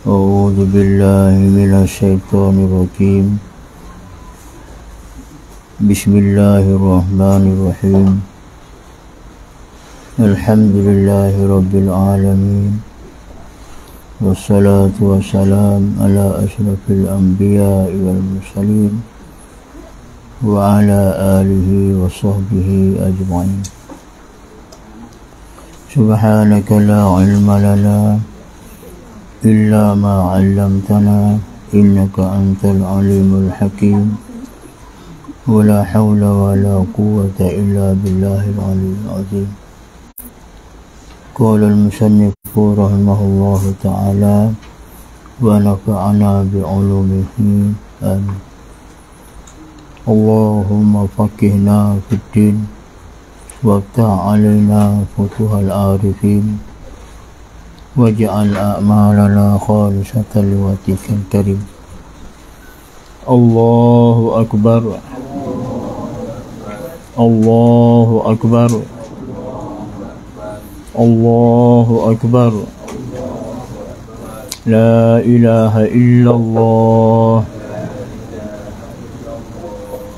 أعوذ بالله من الشيطان الرجيم. بسم الله الرحمن الرحيم. الحمد لله رب العالمين، والصلاة والسلام على أشرف الأنبياء والمرسلين وعلى آله وصحبه أجمعين. سبحانك لا علم لنا إلا ما علمتنا إنك أنت العليم الحكيم، ولا حول ولا قوة إلا بالله العلي العظيم. قال المصنف رحمه الله تعالى ونفعنا بعلومه آمين. اللهم فقهنا في الدين وافتح علينا فتوح العارفين، واجعل أعمالنا خالصة لوجهك الكريم. الله أكبر، الله أكبر، الله أكبر. لا إله إلا الله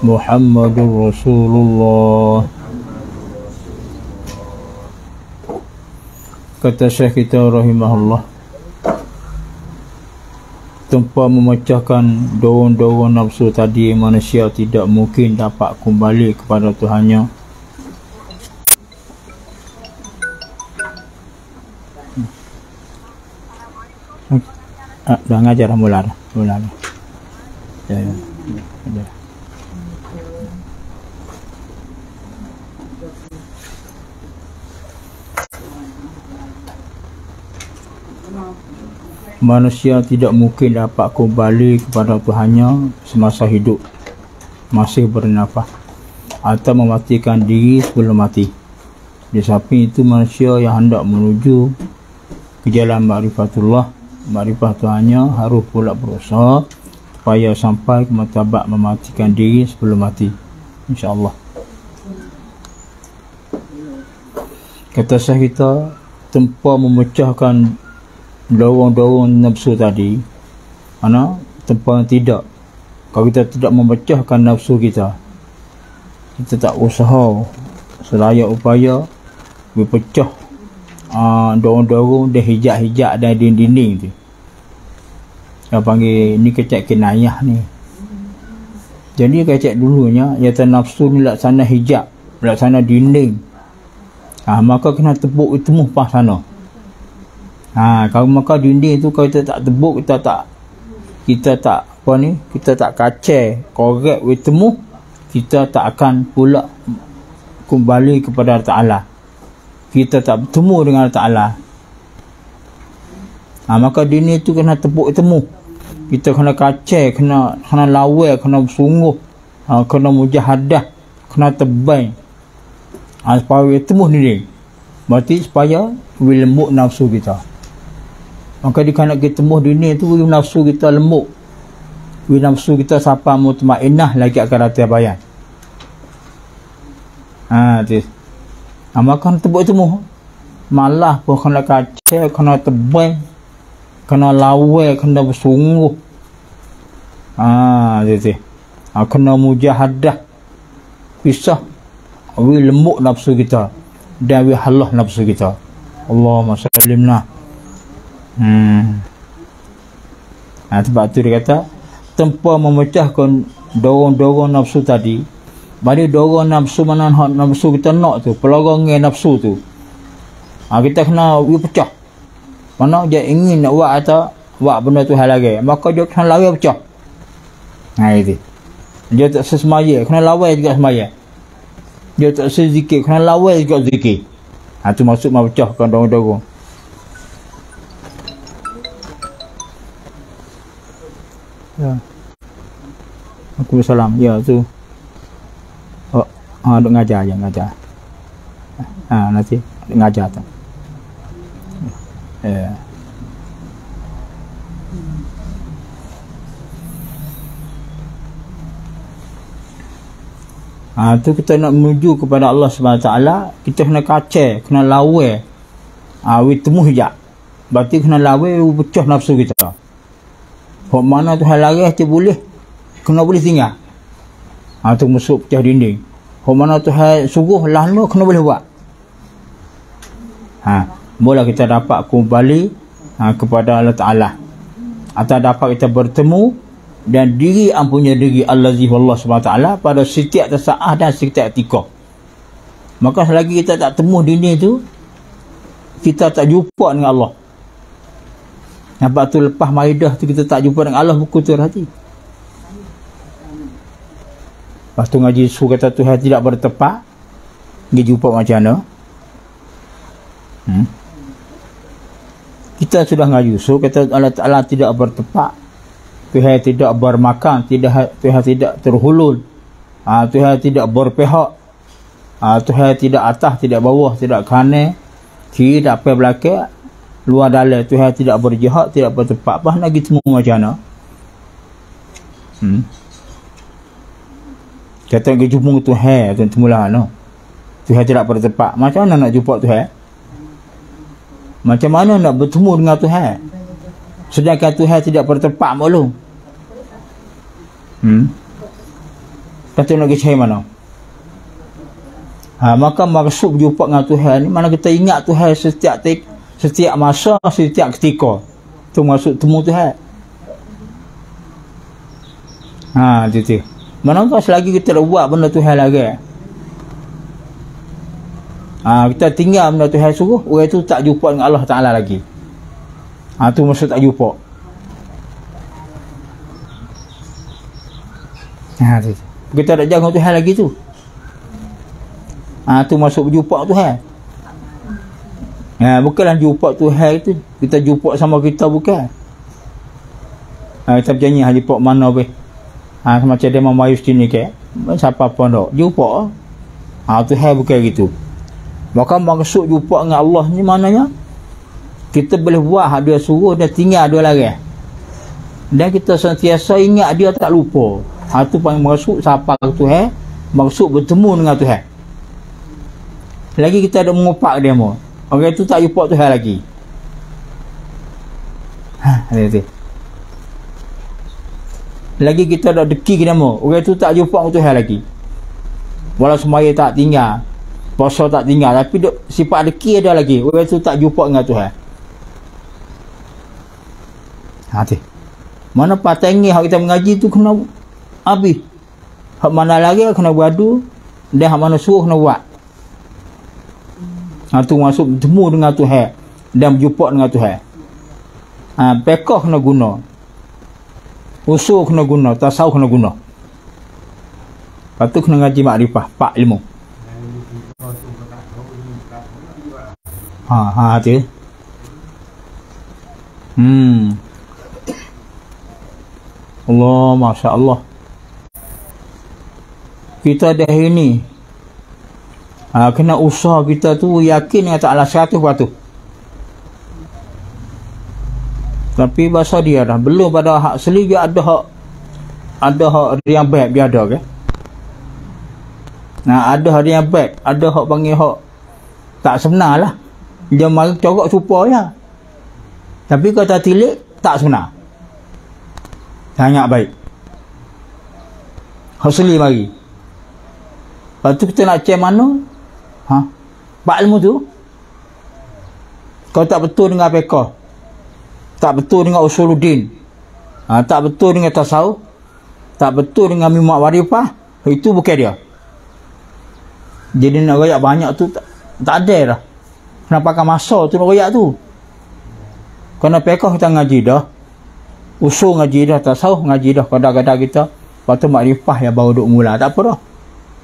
محمد رسول الله. Kata Syekh kita rahimahullah, tanpa memecahkan doron-doron nafsu tadi, manusia tidak mungkin dapat kembali kepada Tuhannya. Dah ngajar dah, mula dah. Ya. Manusia tidak mungkin dapat kembali kepada Tuhannya semasa hidup, masih bernafas, atau mematikan diri sebelum mati. Di samping itu, manusia yang hendak menuju ke jalan ma'rifatullah, makrifat Tuhannya, harus pula berusaha supaya sampai ke martabat mematikan diri sebelum mati, insya-Allah. Kata Syekh kita, tanpa memecahkan dorong-dorong nafsu tadi, tanpa tidak, kalau kita tidak memecahkan nafsu kita, kita tak usaha sedaya upaya berpecah dorong-dorong dan hijak-hijak dan dinding-dinding tu. Yang panggil ni kecak kinayah ni. Jadi kecak dulunya, iaitu nafsu ni laksana hijab, laksana dinding. Maka kena tepuk itu pas sana. Kalau maka dinding tu kalau kita tak tebuk, kita tak kacau korek bertemu, kita tak akan pula kembali kepada Allah Ta'ala. Kita tak bertemu dengan Allah Ta'ala. Maka dinding tu kena tepuk bertemu. Kita kena kacau, kena lawai, kena bersungguh, kena mujahadah, kena tebang, supaya bertemu dinding. Berarti supaya lembut nafsu kita. Maka dikana kita temuh dunia tu, nafsu kita lembut, nafsu kita sapa mutmainnah lagi akan rata bayan. Maka tebuk temuh, malah pun kena kacau, kena tebang, kena lawai, kena bersungguh. Kena mujahadah, pisah lembut nafsu kita dan halah nafsu kita. Allahumma sallimna. Sebab tu dia kata, tanpa memecahkan dorong-dorong nafsu tadi, bagi dorong nafsu mana nafsu kita nak tu, pelorongnya nafsu tu, kita kena pecah. Mana dia ingin nak buat atau buat benda tu hal lagi, maka dia kena lari pecah. Itu dia tak sesemaya, kena lawai juga semaya. Dia tak sezikir, kena lawai juga zikir. Tu maksud memecahkan dorong-dorong. Ya. Aku salam. Ya tu. Duk ngajar je, ngajar. Nanti duk ngajar tu. Ya. Tu kita nak menuju kepada Allah SWT, kita kena kacau, kena lawai. Temu hijab. berarti kena lawan pecah nafsu kita. Hok mana Tuhan larang tu boleh, kena boleh tinggal. Tu masuk pecah dinding. Hok mana Tuhan suruh lama kena boleh buat. Mula kita dapat kembali kepada Allah Ta'ala. Atau dapat kita bertemu dan diri ampunya diri Allazi Allah SWT pada setiap saat dan setiap ketika. Maka selagi kita tak temu dinding tu, kita tak jumpa dengan Allah. Nampak tu lepas Maidah tu kita tak jumpa dengan Allah, buku tu hati. Lepas tu ngaji suruh kata Tuhan tidak bertepat, dia jumpa macam mana? Kita sudah ngaji suruh kata Allah Ta'ala tidak bertepat, Tuhan tidak bermakan, Tuhan tidak terhulul, Tuhan tidak berpihak, Tuhan tidak atas, tidak bawah, tidak kanan, kiri, tak apa belakang, luar dalam. Tuhan tidak berjihad, tidak bertepat. Apa nak gitu macam mana? Kata nak jumpa Tuhan tu mula no. Tuhan tidak bertepat. Macam mana nak jumpa Tuhan? Macam mana nak bertemu dengan Tuhan? Sedangkan Tuhan tidak bertepat maklum. Kata nak pergi cari mana? Maka maksud berjumpa dengan Tuhan ni, mana kita ingat Tuhan setiap masa, setiap ketika. Tu maksud temu Tuhan. Itu. Manakah selagi kita dah buat benda Tuhan lagi, kita tinggal benda Tuhan suruh, orang tu tak jumpa dengan Allah Ta'ala lagi. Tu maksud tak jumpa. Kita tak jaga Tuhan lagi tu. Tu masuk berjumpa Tuhan. Bukanlah jumpa Tuhan itu kita jumpa sama kita, bukan. Kita berjanji jumpa mana weh. Macam dia memayu sini ke, siapa pun tak jumpa. Tuhan bukan gitu. Maka maksud jumpa dengan Allah ni maknanya kita boleh buat dia suruh, dia tinggal dia larang, dan kita sentiasa ingat dia, tak lupa. Tu paling maksud siapa Tuhan, maksud bertemu dengan Tuhan. Lagi kita ada mengupak dia mau, orang itu tak jumpa Tuhan lagi. Lagi kita ada deki kita mau, orang itu tak jumpa Tuhan lagi. Walau semaya tak tinggal, puasa tak tinggal, tapi sifat deki ada lagi, orang itu tak jumpa dengan Tuhan. Mana patengih hak kita mengaji tu kena habis. Hak mana lagi kena beradu, dan hak mana suruh kena buat. Tu masuk bertemu dengan Tuhan dan berjumpa dengan Tuhan. Pekah kena guna, usul kena guna, tasawuf kena guna. Lepas tu kena ngaji makrifah, pak ilmu. Tu. Allah, Masya Allah. Kita dah ini kena usaha kita tu yakin dengan Ta'ala 100%. Tapi bahasa dia dah belum pada hak asli, dia ada hak yang baik, dia ada ke? Ada hak yang baik, ada hak panggil hak tak sebenar lah. Dia mari corok supaya. Tapi kata tilik tak sebenar. Sangat baik. Hak asli mari. Lepas tu kita nak cek mana? Pak ilmu tu kalau tak betul dengan fiqh, tak betul dengan usuluddin, tak betul dengan tasawuf, tak betul dengan mimak warifah, itu bukan dia. Jadi nak royak banyak tu tak ada dah. Kenapa pakai masa tu nak royak tu? Kerana fiqh kita ngaji dah, usul ngaji dah, tasawuf ngaji dah, kadang-kadang kita lepas tu makrifah yang baru duk mula. Tak apa dah,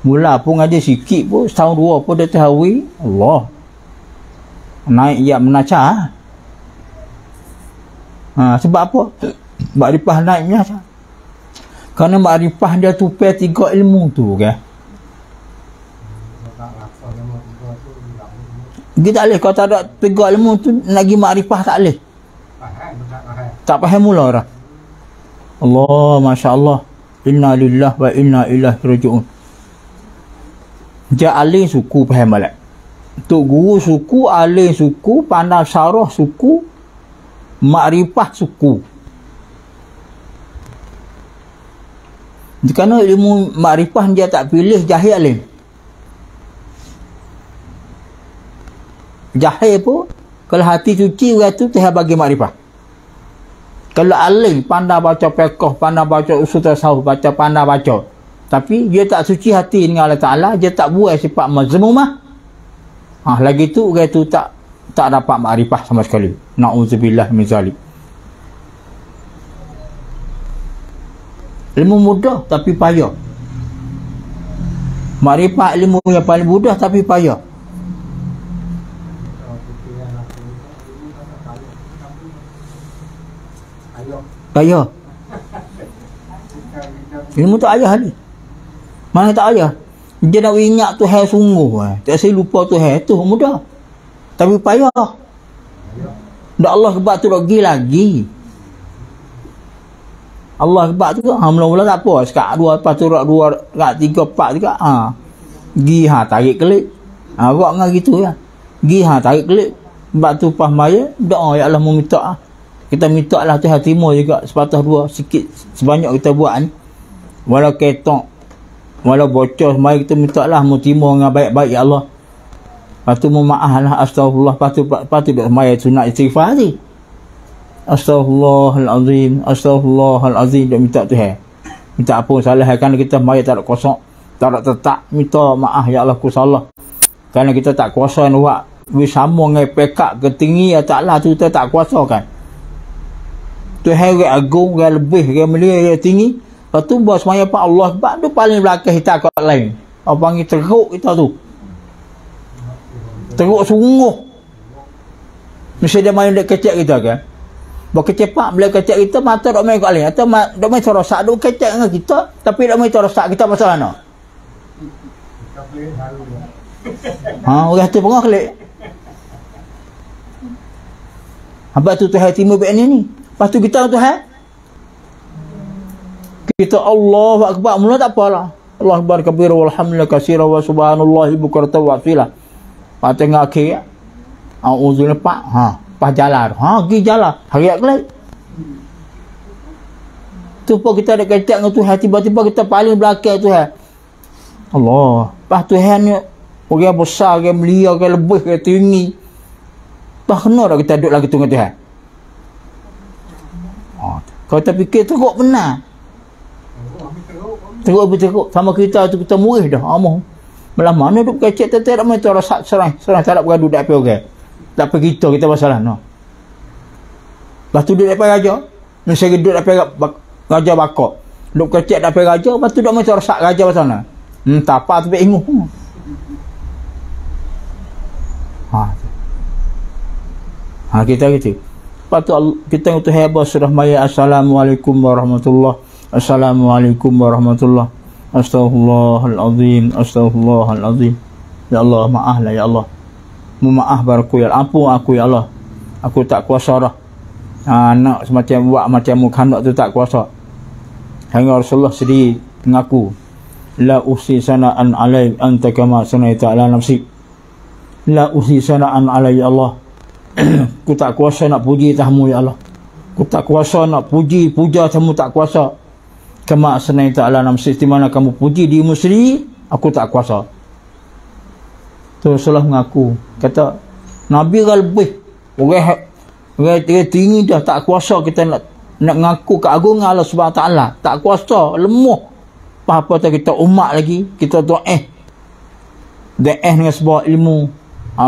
mula pun ngaji sikit pun, setahun dua pun dia terhawi, Allah naik ya menacah. Sebab apa? Makrifah naik menacah. Kerana makrifah dia tupai 3 ilmu tu kan. Dia tak boleh, kalau tak ada 3 ilmu tu lagi makrifah tak boleh. Tak faham mula dah. Allah, Masya Allah. Inna lillah wa inna ilaihi raji'un. Dia alih suku faham balik. Tok guru suku, alih suku, pandai syarah suku, makrifah suku. Kerana ilmu makrifah dia tak pilih jahil alim. Jahil pun kalau hati suci orang tu Tuhan bagi makrifah. Kalau alim pandai baca fiqh, pandai baca usul tasawuf, pandai baca, tapi dia tak suci hati dengan Allah Taala, dia tak buat sifat mazmumah. Lagi tu orang tu tak dapat makrifah sama sekali. Na'udzubillah min zalik. Ilmu mudah tapi payah. Makrifah ilmu yang paling mudah tapi payah. Payah. Ilmu tak ayah ni. Mana tak ayah? Dia nak ingat Tuhan sungguh. Tak saya lupa Tuhan. Itu mudah. Tapi payah. Dah Allah kebak tu nak pergi lagi. Allah kebak tu mula-mula tak apa. Sekat 2, lepas tu 2, 3, 4 juga. Pergi tarik kelip. Buat dengan gitu ya. Pergi tarik kelip. Sebab tu pas maya doa ya Allah meminta. Kita minta lah Tuhan timur juga sepatah 2 sikit sebanyak kita buat ni. Walau ketok, walau bocor, mari kita minta lah mau timur dengan baik-baik ya Allah. Lepas tu memaaf lah, astagfirullah. Lepas tu duduk mari sunat istighfar ni. Astaghfirullahalazim, astaghfirullahalazim. Duk minta Tuhan. Minta apa salah kerana kita mari tak ada kosong, tak ada tetap. Minta maaf ya Allah ku salah. Kerana kita tak kuasa nak buat. Bersama dengan pekak ketinggi ya Ta'ala tu kita tak kuasa kan. Tuhan yang agung, yang lebih, yang mulia, yang tinggi. Lepas tu buat semaya Pak Allah sebab tu paling belakang kita kat lain. Apa panggil teruk kita tu. Teruk sungguh. Mesti dia main dek kecek kita kan. Buat kecepak bila kecek kita mata dok main kat lain. Atau dok main terosak, dok kecek dengan kita tapi dok main terosak kita pasal mana? Orang tu pengah kelik. Habis tu Tuhan timur baik ni. Lepas tu kita Tuhan. Kita Allahu Akbar mula tak apalah. Allah Akbar kabir walhamdulillah katsira wa subhanallahi bukratan wa asila. Pas tengah akhir auzubillah pak pas jalan. Pergi jalan. Hariat kelak. Tu pun kita ada kecak dengan Tuhan, tiba-tiba kita paling belakang Tuhan. Allah. Pas Tuhan ni orang besar, orang mulia, orang lebih, orang tinggi. Pas kena dah kita duduk lagi tunggu Tuhan. Kalau kita fikir teruk benar. Teruk. Sama kita tu kita murih dah. Malah mana duk kecek tetek tak main tu rosak serang tak ada bergaduh dak apa orang. Tak apa kita masalah no. Lepas tu duduk depan raja. Mesti duduk depan raja bakok. Duk kecek depan raja, lepas tu dak main tu rosak raja pasal mana. Tak apa tu inguh. Kita gitu. Lepas tu kita untuk hebat surah maya. Assalamualaikum warahmatullahi. Assalamualaikum warahmatullahi. Astaghfirullahalazim, astaghfirullahalazim. Ya Allah, maaflah ya Allah. Memaaf baraku ya, ampun aku ya Allah. Aku tak kuasa dah. Nak semacam buat macam mukhanak tu tak kuasa. Hingga Rasulullah sendiri mengaku, la usi sana'an alai anta kama sanaita ala nafsi. La usi sana'an alai ya Allah. Aku tak kuasa nak puji tamu ya Allah. Aku tak kuasa nak puja tamu, tak kuasa. Kama sanaita ala nafsi, di mana kamu puji dirimu sendiri, aku tak kuasa. Tu Rasulullah mengaku, kata Nabi kan lebih orang tinggi dah tak kuasa kita nak ngaku keagungan Allah Subhanahu Wa Taala, tak kuasa, lemah. Apa tak kita umat lagi, kita doa dengan sebuah ilmu,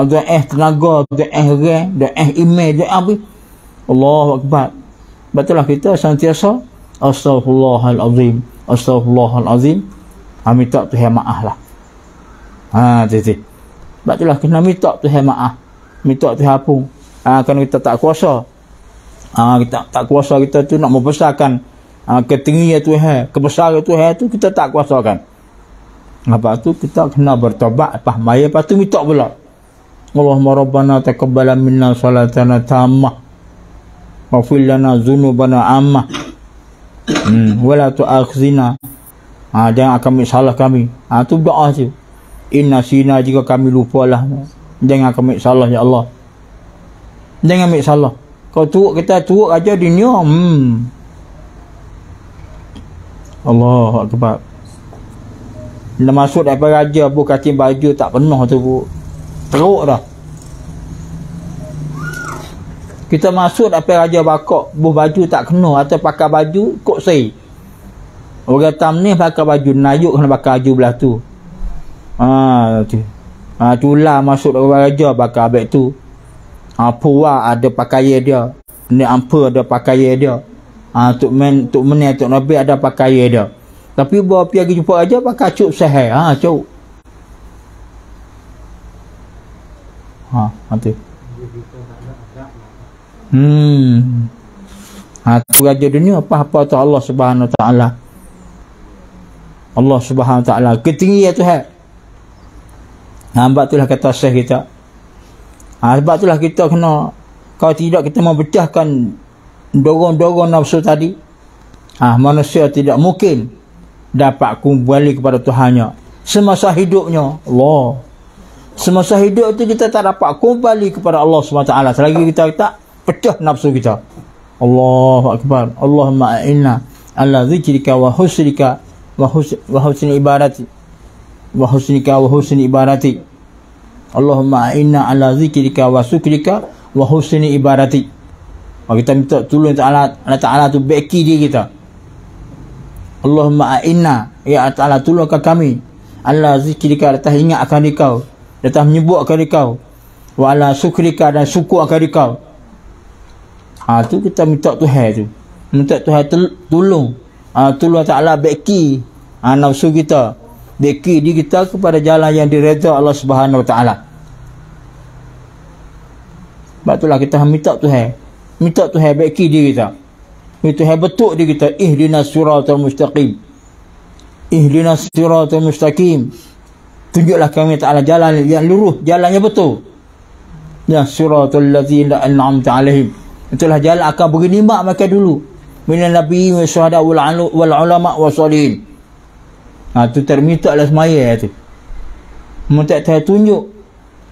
doa tenaga, doa orang, doa iman, doa apa. Allahu Akbar. Betullah kita sentiasa astaghfirullahalazim, astaghfirullahalazim. Minta Tuhan maaf lah. Jadi betullah kena minta Tuhan maaf, minta Tuhan ampun. Kerana kita tak kuasa. Kita tak kuasa, kita tu nak membesarkan ketinggian Tuhan, kebesaran Tuhan tu kita tak kuasakan. Lepas tu kita kena bertobat, lepas maya, lepas tu minta pula. Allahumma rabbana taqabbal minna salatana tammah wa fil lana dzunubana ammah. Wala tu'akhzina. Jangan kami salah kami. Tu doa tu. Inna sina, jika kami lupalah. Jangan kami salah ya Allah. Jangan ambil salah. Kau turut kita turut aja dunia. Allahu akbar. Bila masuk daripada raja bu kating baju tak penuh tu bu. Teruk dah. Kita masuk daripada raja bakok bu baju tak kena atau pakai baju kok sei. Orang tam ni pakai baju nayuk kena pakai baju belah tu. Tu. Cula masuk daripada raja pakai abek tu. Puwa ada pakaian dia. Ni ampa ada pakaian dia. Tok Meni Tok Nabi ada pakaian dia. Tapi bawa pergi jumpa raja pakai cuk sahih. Cuk. Tu. Tu raja dunia apa-apa tu Allah Subhanahu Wa Taala. Allah Subhanahu Wa Taala ketinggian Tuhan. Sebab itulah kata syekh kita. Sebab itulah kita kena, kalau tidak kita memecahkan dorong-dorong nafsu tadi. Manusia tidak mungkin dapat kembali kepada Tuhannya semasa hidupnya. Allah. Semasa hidup itu kita tak dapat kembali kepada Allah SWT selagi kita tak pecah nafsu kita. Allahu akbar. Allahumma a'inna ala zikrika wa husnika wa husni ibadati wa husnika wa husni ibadati. Allahumma a'inna ala zikrika wa syukrika wa husni ibadati. Kita minta tolong Allah Ta'ala tu beki diri kita. Allahumma a'inna, ya Ta'ala tolongkan kami ala zikrika, atas ingat akan dikau, atas menyebut akan dikau, wa ala syukrika, dan syukur akan dikau. Tu kita minta Tuhan tu, minta Tuhan tolong. Tolong Ta'ala beki nafsu kita, beki diri kita kepada jalan yang diredha Allah Subhanahu Wa Ta'ala. Sebab itulah kita minta Tuhan beki diri kita. Tuhan betul diri kita. Ihdinas siratal mustaqim. Ihdinas siratal mustaqim. Tunjuklah kami Ta'ala jalan yang lurus, jalan yang betul. Ya siratal ladzina an'amta alaihim. Itulah jalan akan beri nikmat mereka dulu. Minan nabiyyin wa syuhada wal ulama wa salihin. Tu terminta lah semaya tu. Minta Tuhan tunjuk,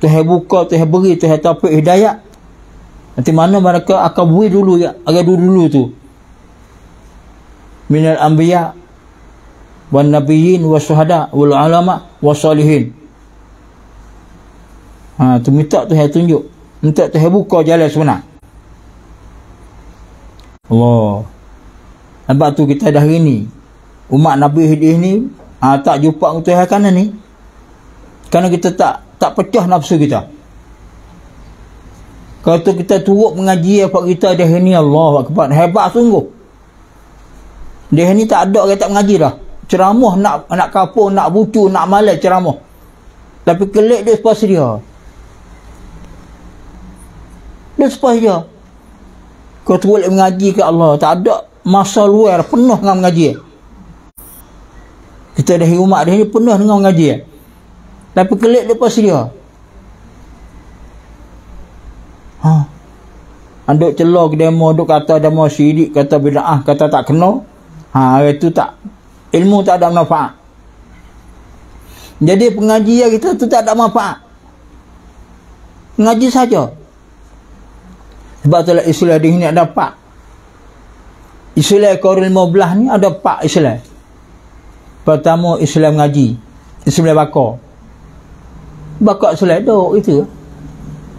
Tuhan buka, Tuhan beri, Tuhan taufik hidayah. Nanti mana mereka akan beri dulu ya, agak dulu tu. Minal anbiya wan nabiyyin wa syuhada wal ulama wa salihin. Tu minta Tuhan tunjuk, minta Tuhan buka jalan sebenar. Allah. Sebab tu kita dah hari ni umat Nabi Hidayah ni tak jumpa dengan Tuhan kanan ni. Kerana kita tak pecah nafsu kita. Kalau tu kita turut mengaji apa kita dah ni, Allah akbar, hebat sungguh. Dia ni tak ada orang tak mengaji dah. Ceramah nak kapur, nak bucu, nak malas ceramah. Tapi kelik dia sepas dia. Dia sepas dia. Kau turut mengaji ke Allah, tak ada masa luar penuh dengan mengaji. Kita dah umat dia ni penuh dengan mengaji. Tapi kelik dia pas dia. Anduk celok demo, duk kata demo syirik, kata bid'ah, kata tak kena. Itu tak, ilmu tak ada manfaat. Jadi pengajian kita tu tak ada manfaat. Mengaji saja. Sebab itulah Islam di sini ada 4. Islam Koril 15 ni ada 4 Islam. Pertama Islam ngaji, Islam bakar. Bakar Islam duk itu.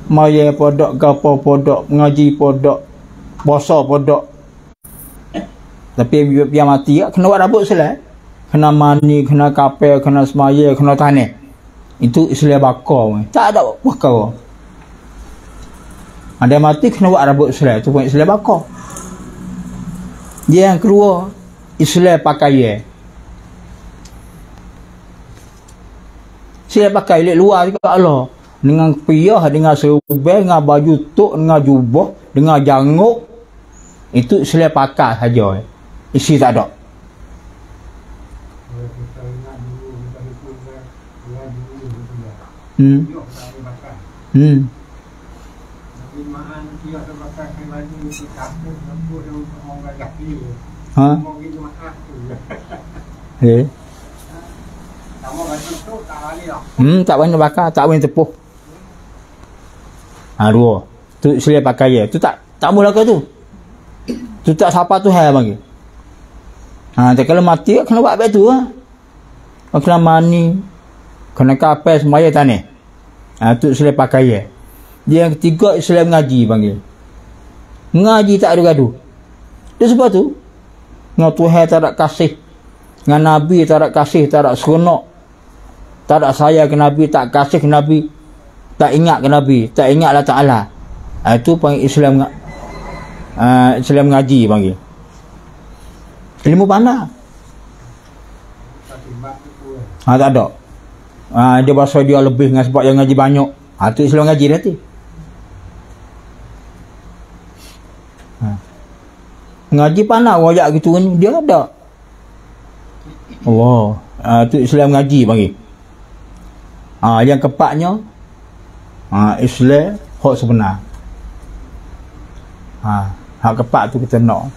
Maya podok, gapo podok, ngaji podok, puasa podok. Tapi biar mati kena buat rambut Islam. Kena mani, kena kapel, kena semaya, kena tanah. Itu Islam bakar. Tak ada bakar. Ada mati kena buat rambut Islam. Itu pun Islam bakar. Dia yang kedua Islam pakaian. Islam pakai lihat luar juga Allah. Dengan piyah, dengan serban, dengan baju tok, dengan jubah, dengan janguk. Itu Islam pakai saja. Isi tak ada. Tak boleh bakar, tak boleh tepuh. Dua. Tu Islam pakaian. Tu tak Tak boleh ke tu. Tu tak siapa tu hai panggil. Kalau mati kena buat baik tu lah. Kena mani, kena kapal semaya tanah. Tu Islam pakai. Dia yang ketiga Islam ngaji panggil. Ngaji tak ada gaduh. Dia sebab tu dengan Tuhan tak ada kasih, dengan Nabi tak ada kasih, tak ada seronok, tak ada sayang ke Nabi, tak kasih ke Nabi, tak ingat ke Nabi, tak ingat Allah Ta'ala. Itu panggil Islam Islam ngaji panggil. Ilmu pandang. Tak ada. Dia bahasa dia lebih dengan sebab yang ngaji banyak. Itu Islam ngaji dah tu. Ngaji pandang wajak gitu ni dia ada. Allah. Tu Islam ngaji panggil. Yang keempatnya Islam hak sebenar. Hak keempat tu kita nak.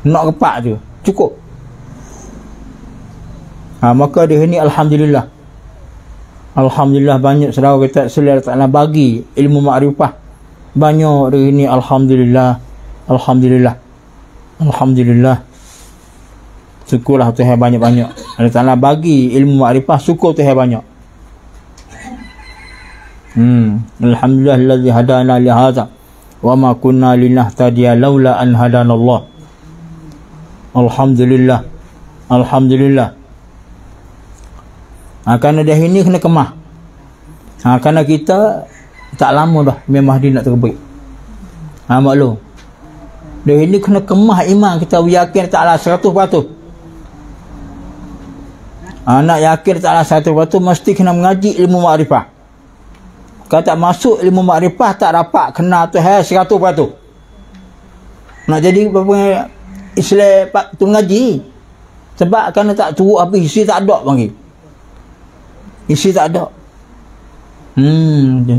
Nak keempat tu cukup. Maka di sini alhamdulillah. Alhamdulillah banyak saudara kita Allah Taala bagi ilmu makrifah. Banyak di sini alhamdulillah. Alhamdulillah. Alhamdulillah. Syukurlah Tuhan banyak-banyak. Allah Ta'ala bagi ilmu makrifah, syukur Tuhan banyak. Alhamdulillah allazi hadana li hadza wa ma kunna linahtadiya laula an hadana Allah. Alhamdulillah. Alhamdulillah. Kerana dah ini kena kemah. Kerana kita tak lama dah Imam Mahdi nak terbit. Maklum. Dah ini kena kemah iman kita yakin Ta'ala 100%. Nak yakin Ta'ala 100% mesti kena mengaji ilmu makrifah. Kalau tak masuk ilmu makrifah tak dapat kena Tuhan 100%. Nak jadi apa Islam tu mengaji. Sebab kerana tak turut habis isi tak ada panggil. Isi tak ada.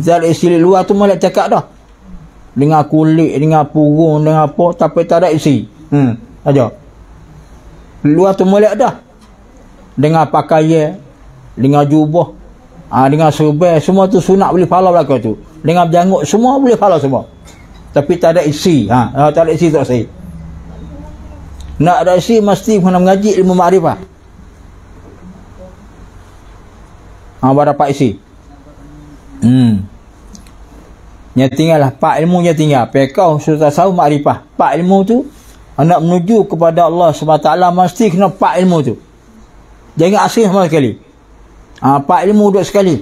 Dari isi luar tu malah cakap dah. Dengan kulit, dengan purung, dengan apa, tapi tak ada isi. Aja. Luar tu molek dah. Dengan pakaian, dengan jubah, dengan serban, semua tu sunat boleh follow belakang tu. Dengan berjanggut, semua boleh follow semua. Tapi tak ada isi. Tak ada isi tak sahih. Nak ada isi mesti kena mengaji ilmu makrifah. Baru dapat isi. Yang tinggal lah 4 ilmu yang tinggal. Fiqh, usul tasawuf, makrifah. 4 ilmu tu nak menuju kepada Allah SWT mesti kena 4 ilmu tu. Jangan asing sama sekali. 4 ilmu duduk sekali.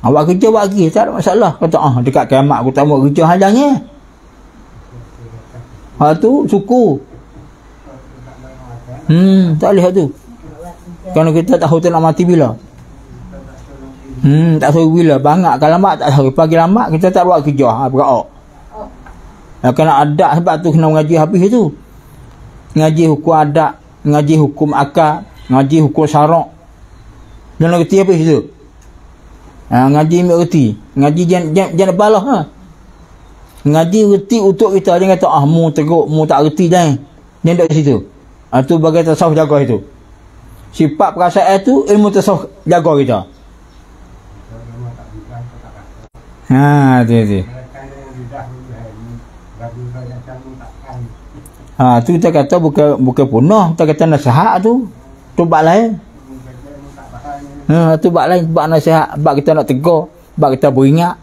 Awak kerja buat lagi, tak ada masalah. Kata dekat kiamat aku tak buat kerja halangnya. Tu suku. Tak lihat tu. Kerana kita tahu tu nak mati bila. Tak tahu bila. Banyak kalau lambat tak tahu. Pagi lambat kita tak buat kerja. Berak. Kena adat sebab tu kena mengaji habis tu. Ngaji hukum adat, ngaji hukum akad, ngaji hukum syarak. Jangan reti habis tu. Ngaji ambil reti. Ngaji jangan balah. Ngaji reti untuk kita. Jangan kata mu teruk, mu tak reti jangan. Jangan duduk situ. Tu bagai tasawuf jaga itu. Sifat perasaan tu ilmu tasawuf jaga kita. Tu. Tu kita kata bukan punah, kita kata nasihat tu. Tu bab lain. Tu bab lain, bab nasihat, bab kita nak tegur, bab kita beringat.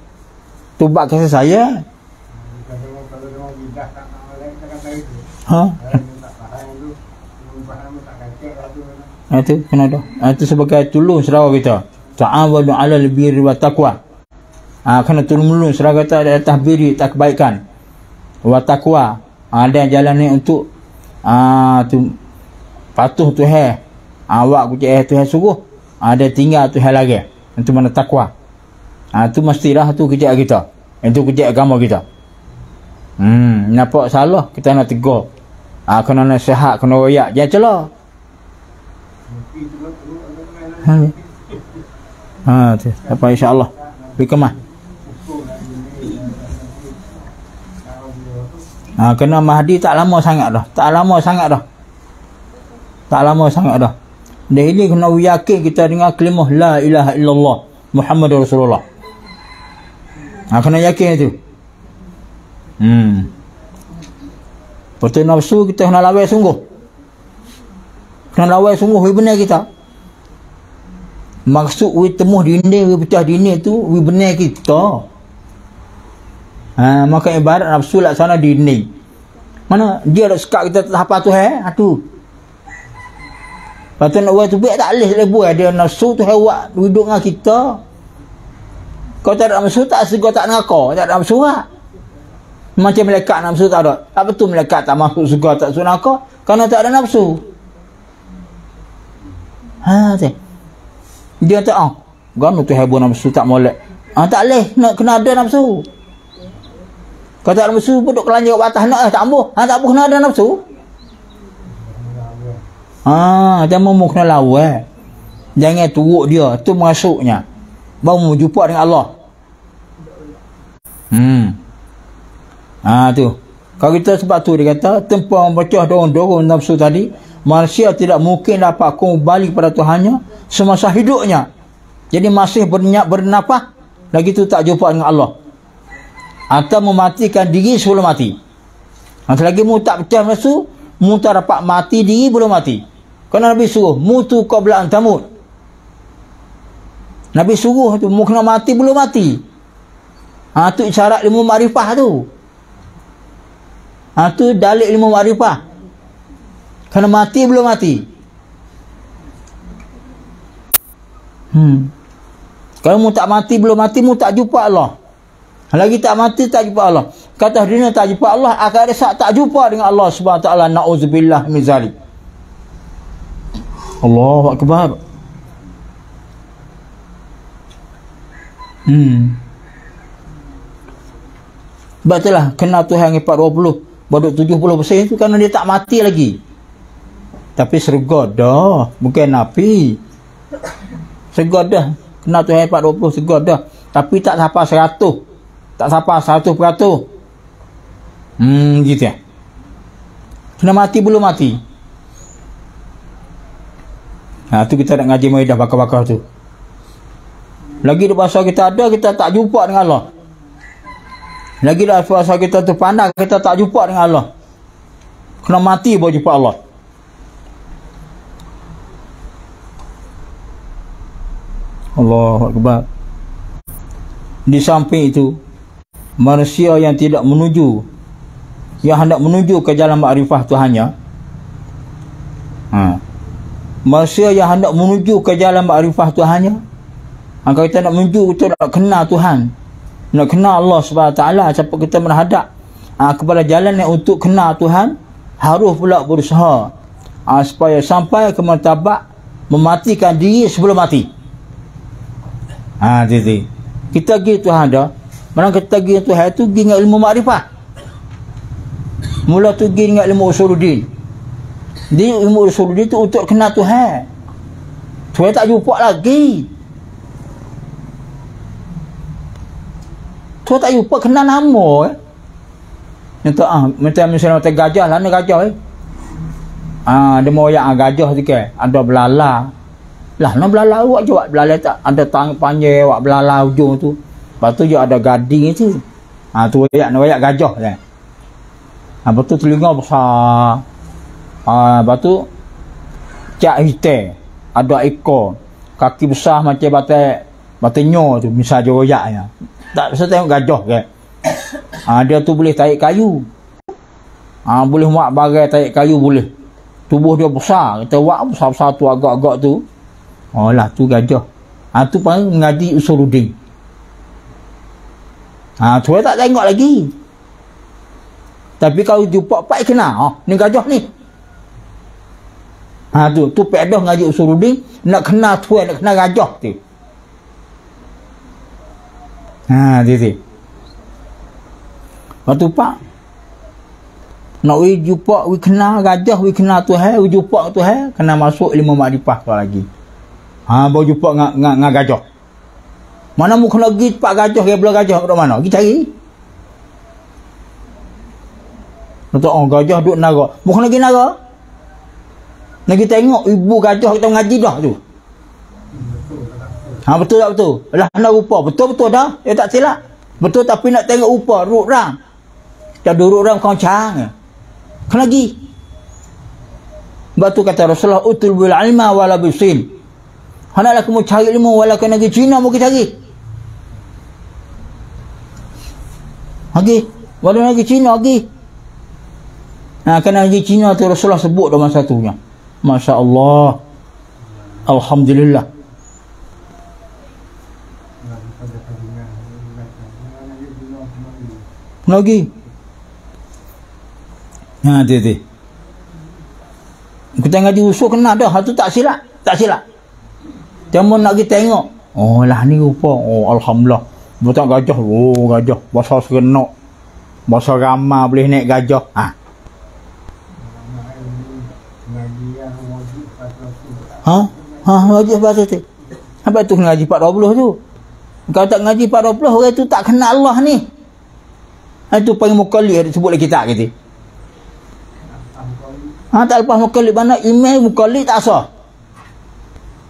Tu bab kasih sayang. Itu kena dah. Itu sebagai tolong saudara kita. Ta'awadu 'alal birri wat taqwa. Kena tolong saudara kita di atas birri, atas kebaikan. Wat taqwa. Dan jalan ni untuk tu patuh Tuhan. Awak kucik Tuhan suruh. Ada tinggal Tuhan lagi. Itu mana takwa. Tu mestilah tu kerja kita. Itu kerja agama kita. Nampak salah kita nak tegur. Kena nasihat, kena royak, jangan celah. Tu apa insya-Allah. Bikemah. Kena Mahdi tak lama sangat dah. Tak lama sangat dah. Dan ini kena yakin kita dengan kalimah la ilaha illallah Muhammad Rasulullah. Kena yakin itu. Betul nafsu kita kena lawan sungguh. Kena lawan sungguh benar kita. Maksud we temuh dinding, we pecah dinding tu, we benar kita. Maka ibarat nafsu laksana dinding. Mana dia nak sekat kita tak apa tu tu. Lepas tu nak buat tu biar tak boleh buat. Dia nafsu tu buat duduk dengan kita. Kau tak ada nafsu tak segera tak neraka. Tak ada nafsu lah. Macam malaikat nafsu tak ada. Tak betul malaikat tak masuk segera tak masuk neraka. Kerana tak ada nafsu. Dia tak ganu tu buat nafsu tak molek. Tak boleh nak kena ada nafsu. Kau tak ada nafsu pun duk kelanjak kat atas nak tak ambuh. Tak apa kena ada nafsu. Jangan mau kena lawan. Jangan teruk dia, tu masuknya. Baru mau jumpa dengan Allah. Tu. Kalau kita sebab tu dia kata, tanpa memecah dorong-dorong nafsu tadi, manusia tidak mungkin dapat kembali pada Tuhannya semasa hidupnya. Jadi masih bernafas, lagi tu tak jumpa dengan Allah. Atau mematikan diri sebelum mati. Selagi mu tak pecah nafsu, mu tak dapat mati diri belum mati. Kerana Nabi suruh mutu qabla an tamut. Nabi suruh tu mu kena mati belum mati. Tu isyarat ilmu makrifah tu. Tu dalil ilmu makrifah. Kena mati belum mati. Kalau mu tak mati belum mati, mu tak jumpa Allah. Lagi tak mati tak jumpa Allah. Kata dunia tak jumpa Allah, akan ada saat tak jumpa dengan Allah Subhanahu Wa Taala. Nauzubillah min zalik. Allahu Akbar. Sebab itulah kena Tuhan 40 baru 70% itu kerana dia tak mati lagi. Tapi surga dah, bukan api. Surga dah. Kena Tuhan 40 surga dah. Tapi tak sampai 100. Tak sampai 100%. Gitu ya. Kena mati belum mati. Tu kita nak ngaji Maidah bakar-bakar tu. Lagi di bahasa kita ada, kita tak jumpa dengan Allah. Lagi di bahasa kita tu pandang, kita tak jumpa dengan Allah. Kena mati baru jumpa Allah. Allahu Akbar. Di samping itu, manusia yang tidak menuju, yang hendak menuju ke jalan makrifah Tuhannya, manusia yang hendak menuju ke jalan makrifah Tuhannya, kalau kita nak menuju, kita nak kenal Tuhan, nak kenal Allah SWT, sampai kita menghadap kepada jalan yang untuk kenal Tuhan, harus pula berusaha supaya sampai ke martabat mematikan diri sebelum mati. Jadi kita pergi Tuhan dah. Mana kita pergi Tuhan itu pergi dengan ilmu makrifah. Mula tu pergi dengan ilmu usuluddin. Dia ilmu usuluddin tu untuk kenal Tuhan. Tuhan tak jumpa lagi. Tuhan tak jumpa kenal nama. Macam misalnya mata gajah lah, ni gajah dia mau yang gajah tu ke, ada belala. Lah, nak belala awak je, belala tak ada tang panjang, awak belala ujung tu. Lepas tu je ada gading tu. Tu wayak gajah kan. Lepas tu telinga besar. Lepas tu cak hitam, ada ekor, kaki besar macam batai nyo tu, misal je royaknya. Tak bisa tengok gajah kan. Dia tu boleh tarik kayu. Boleh muat bagai tarik kayu boleh. Tubuh dia besar. Kita buat besar-besar tu agak-agak tu. Lah tu gajah. Tu panggil mengaji usuluddin. Tu tak tengok lagi. Tapi kalau jumpa pak kena. Ni gajah ni. Tu pedah ngaji usuluddin, nak kenal tuan, nak kenal gajah tu. Dia. Lepas tu pak nak jumpa, kenal gajah, kenal Tuhan, jumpa Tuhan, kena masuk ilmu makrifah tu lagi. Baru jumpa dengan gajah. Mana mu kena pergi pak gajah, ke belah gajah kat mana? Pergi cari. Betul, gajah duduk nara. Mu kena pergi nara. Nak kita tengok ibu gajah kita mengaji dah tu. Ha, betul tak betul? Lah nak rupa. Betul-betul dah. Dia tak silap. Betul tapi nak tengok rupa. Ruk rang. Dah duduk rang kau cang. Kan lagi. Sebab tu kata Rasulullah, utul bil ilma wala bisil. Hendaklah kamu cari ilmu walaupun negeri Cina mau cari. Lagi. Walaupun negeri Cina lagi. Ha, kan negeri Cina tu Rasulullah sebut dalam satunya. Masya Allah. Alhamdulillah. Lagi. Ha, dia. Kita ngaji usul kena dah. Hal tu tak silap. Tak silap. Cuma nak kita tengok. Oh lah ni rupa. Oh Alhamdulillah. Betul gajah. Oh gajah. Bahasa serenok. Bahasa ramah boleh naik gajah. Ha. Ha, wajib bahasa tu. Sampai tu ngaji 420 tu. Kalau tak ngaji 420, orang tu tak kenal Allah ni. Itu panggil mukallid, ada sebut lagi tak kata. Ha, tak lepas mukallid, mana email mukallid tak sah.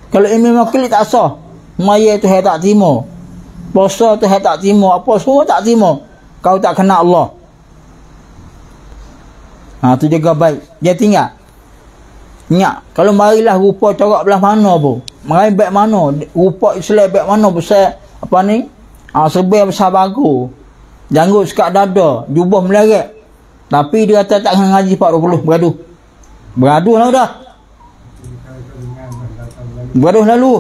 Kalau email mukallid tak sah, maya tu saya tak terima. Puasa tu saya tak terima. Apa semua tak terima. Kau tak kenal Allah. Ha, tu jaga baik. Dia tinggal. Ingat, kalau marilah rupa corak belah mana pun. Mari baik mana, rupa Islam baik mana besar apa ni? Serba besar bagus. Janggut sekat dada, jubah meleret. Tapi dia kata tak kena ngaji 420, bergaduh. Bergaduh lah dah. Bergaduh lalu.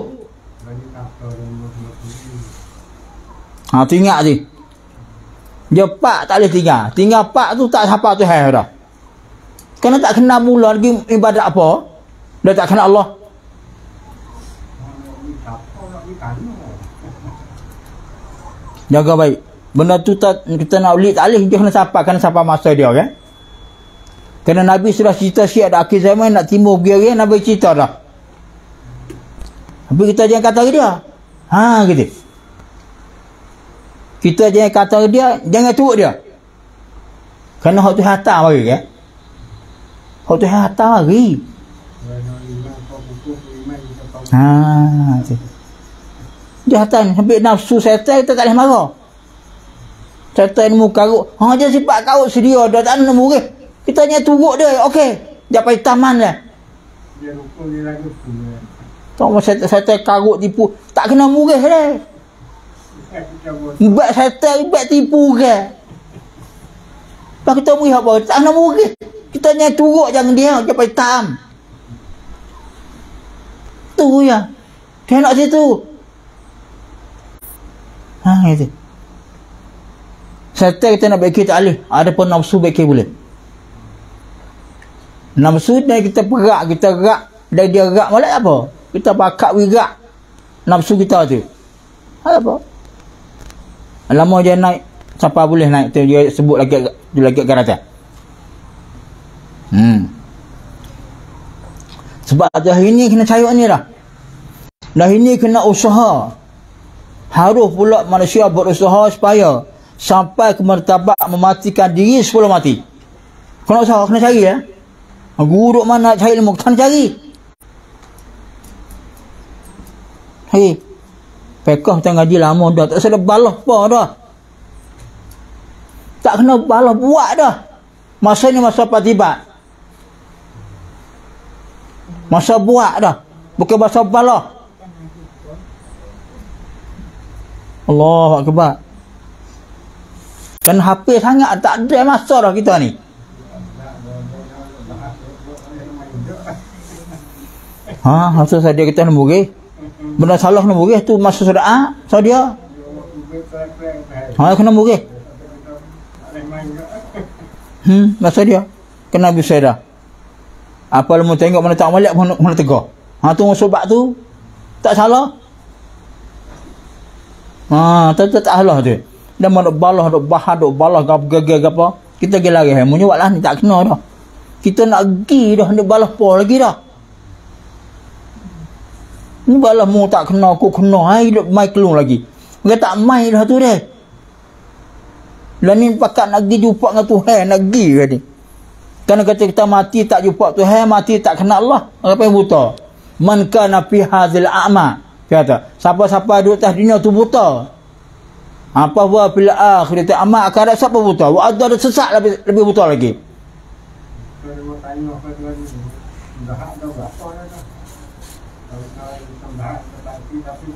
Ha, tu ingat je. Dia pak tak boleh tinggal. Tinggal pak tu tak siapa tu hai dah. Kerana tak kenal mula lagi ibadat apa. Dia tak kenal Allah. Jaga baik. Benda tu kita nak ulit tak boleh. Dia kena siapa masa dia kan. Kerana Nabi sudah cerita siap ada akhir zaman nak timur pergi orang. Nabi cerita dah. Tapi kita jangan kata dia. Ha gitu. Kita jangan kata dia. Jangan turut dia. Kerana hak tu hantar mari kan. Hak tu hantar mari. Ha, jahatan sampai nafsu syaitan kita tak boleh marah. Syaitan mu karut. Ha, dia sifat karut sedia dah tak nak murid. Kita hanya turut dia. Okey. Dia pergi taman lah. Dia lupa dia lagi tu. Tak syaitan karut tipu. Tak kena murid dah. Ibat syaitan ibat tipu ke. Lepas kita murid apa? Tak kena murid. Kita hanya turut jangan dia. Dia pergi tam. Tu ya. Dia nak situ. Ha, itu. Syaitan kita nak baiki tak boleh. Ada pun nafsu baiki boleh. Nafsu ni kita perak, kita gerak. Dan dia gerak malah apa? Kita bakat gerak nafsu kita tu. Apa? Lama dia naik, siapa boleh naik tu dia sebut lagi ke atas. Sebab dah ini kena cari ni dah. Dah ini kena usaha. Harus pula manusia berusaha supaya sampai ke martabat mematikan diri sebelum mati. Kena usaha, kena cari ya. Guru mana cari ilmu, kena cari. Hei. Pekah kita ngaji lama dah, tak ada balas apa dah. Tak kena balas buat dah. Masa ni masa patibat. Masa buat dah. Bukan masa balas. Allahu Akbar. Kan HP sangat tak ada masa dah kita ni. Ha, masa saja kita nak murid. Benda salah nak murid tu masa sudah sadia. Ha, kena murid. Masa dia kena bisa dah. Apa lu tengok mana tak molek mana tegar. Ha, tu sebab tu tak salah. Ha, tak salah tu. Dia mana balah dok bahan dok balah gap apa. Kita pergi lari hai munyo lah ni tak kena dah. Kita nak pergi dah nak balah apa lagi dah. Ni balah mu tak kena aku kena hai dok mai kelung lagi. Dia tak mai dah tu dia. Lah ni pakat nak pergi jumpa dengan Tuhan nak pergi ke ni. Kerana kata kita mati tak jumpa Tuhan, mati tak kenal Allah. Apa yang buta? Man kana fi hadzal a'ma Dia kata, siapa-siapa duduk atas dunia tu buta. Apa buat fil akhirati amma akhirat siapa buta? Wa ada sesat lebih buta lagi. Kalau tanya apa tuan ni, dah ada berapa dah. Kalau tambahan tapi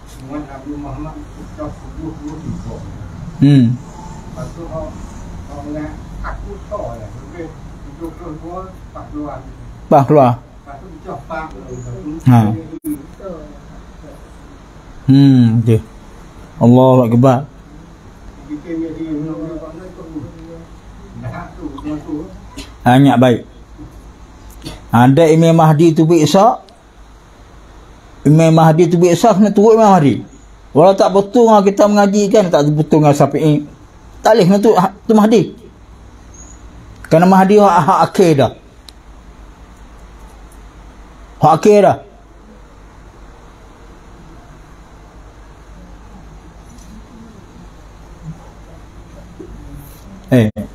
semua Nabi Muhammad dah 70. Lepas tu orang aku tahu lah. Lebih 72 pak keluar. Pak keluar. Lepas tu pecah pak. Dia. Allahu Akbar. Bikin dia minum pak tu. Dah tu semua tu. Hanya baik. Ada Imam Mahdi tu biasa. Imam Mahdi tu biasa kena turut Imam Mahdi. Walau tak betul dengan kita mengaji kan, tak betul dengan Syafi'i. Tak boleh kena tu Mahdi. Kerana Mahdi hak akhir dah. Hak akhir dah.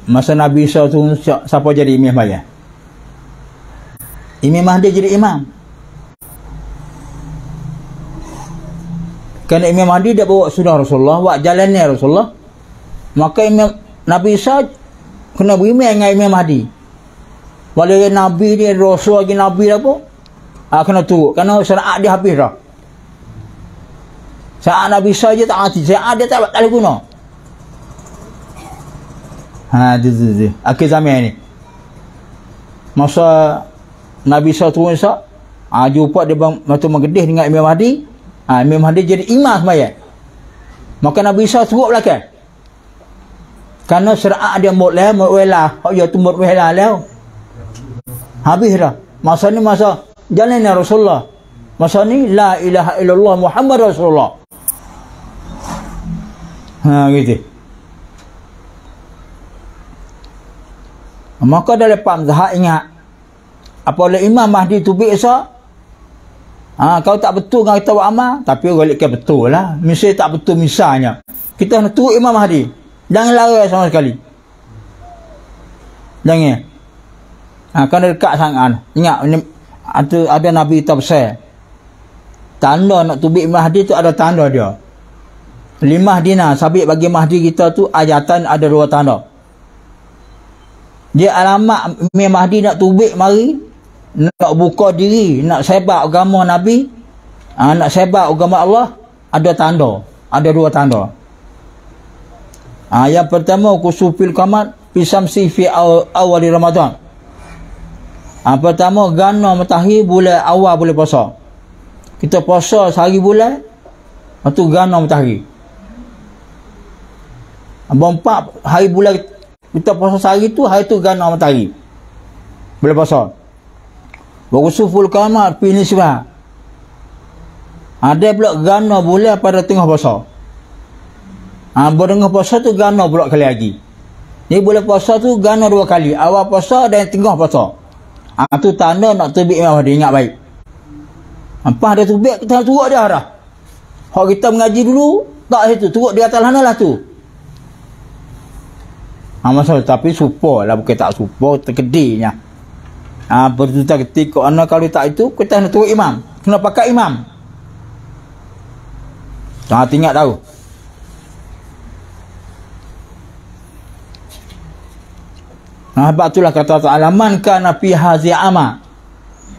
Masa Nabi Isa tu siapa jadi Imam Mahdi? Imam Mahdi jadi imam. Kerana Imam Mahdi dia bawa sunnah Rasulullah, buat jalannya Rasulullah. Maka Nabi Isa kena berimam dengan Imam Mahdi. Walau Nabi ni Rasul lagi Nabi apa? Kena turut. Kerana syariat dia habis dah. Syariat Nabi Isa je tak hati. Syariat dia tak boleh guna. Tu. Akhir zaman ni. Masa Nabi Isa turun Isa, jumpa dia batu menggedih dengan Imam Mahdi. Imam Mahdi jadi imam sembahyang. Maka Nabi Isa turut belakang. Kerana syariat dia mutlah, ya tu mutlah lah. Habis dah. Masa ni masa jalan Rasulullah. Masa ni la ilaha illallah Muhammad Rasulullah. Gitu. Maka dalam mazhab ingat apabila Imam Mahdi tu biasa, kau tak betul dengan kita buat amal, tapi orang lihat betul lah. Misalnya tak betul, misalnya kita nak turut Imam Mahdi, jangan larang sama sekali. Jangan. Kan dekat sangat. Ingat ada Nabi tafsir. Tanda nak tubik Mahdi tu ada tanda dia. 5 dinar sabit bagi Mahdi kita tu ajatan ada 2 tanda. Dia alamat Imam Mahdi nak tubik mari, nak buka diri, nak sebar agama Nabi, nak sebar agama Allah, ada tanda, ada 2 tanda. Yang pertama kusufil qamar fi samsi fi awal Ramadan. Pertama gana matahari bulan awal bulan puasa. Kita puasa sehari bulan, lepas tu gana matahari. 4 hari bulan kita puasa sehari tu, hari tu gana matahari. Boleh puasa. Kusuful qamar fi nisbah. Ada pula gana bulan pada tengah puasa. Bertengah puasa tu gana pula kali lagi. Ni boleh puasa tu gana 2 kali. Awal puasa dan tengah puasa. Tu tanda nak tubik Imam Mahdi. Ingat baik. Lepas dia tubik, kita turut dia dah. Hak kita mengaji dulu, tak situ. Turut dia atas sana lah tu. Masalah tapi super lah, bukan tak super, terkedihnya. Bertutur ketika kalau tak itu, kita nak turut imam. Kena pakai imam. Jangan tinggal tahu. Sebab itulah kata Ta'ala, man kana fi hazi ama.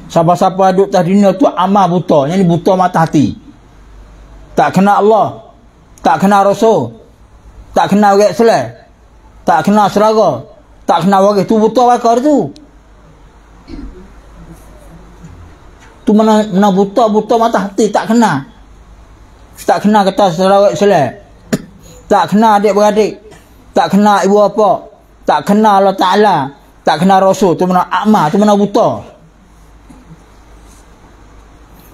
Siapa-siapa duduk atas dunia tu ama buta. Yang ni buta mata hati. Tak kena Allah, tak kena Rasul, tak kena orang Islam, tak kena seragam, tak kena waris, tu buta bakar tu. Tu mana buta mata hati, tak kena. Tak kena kata seragam Islam, tak kena adik-beradik, tak kena ibu bapa, tak kena Allah Ta'ala, tak kena Rasul. Tu mana akma, tu mana buta.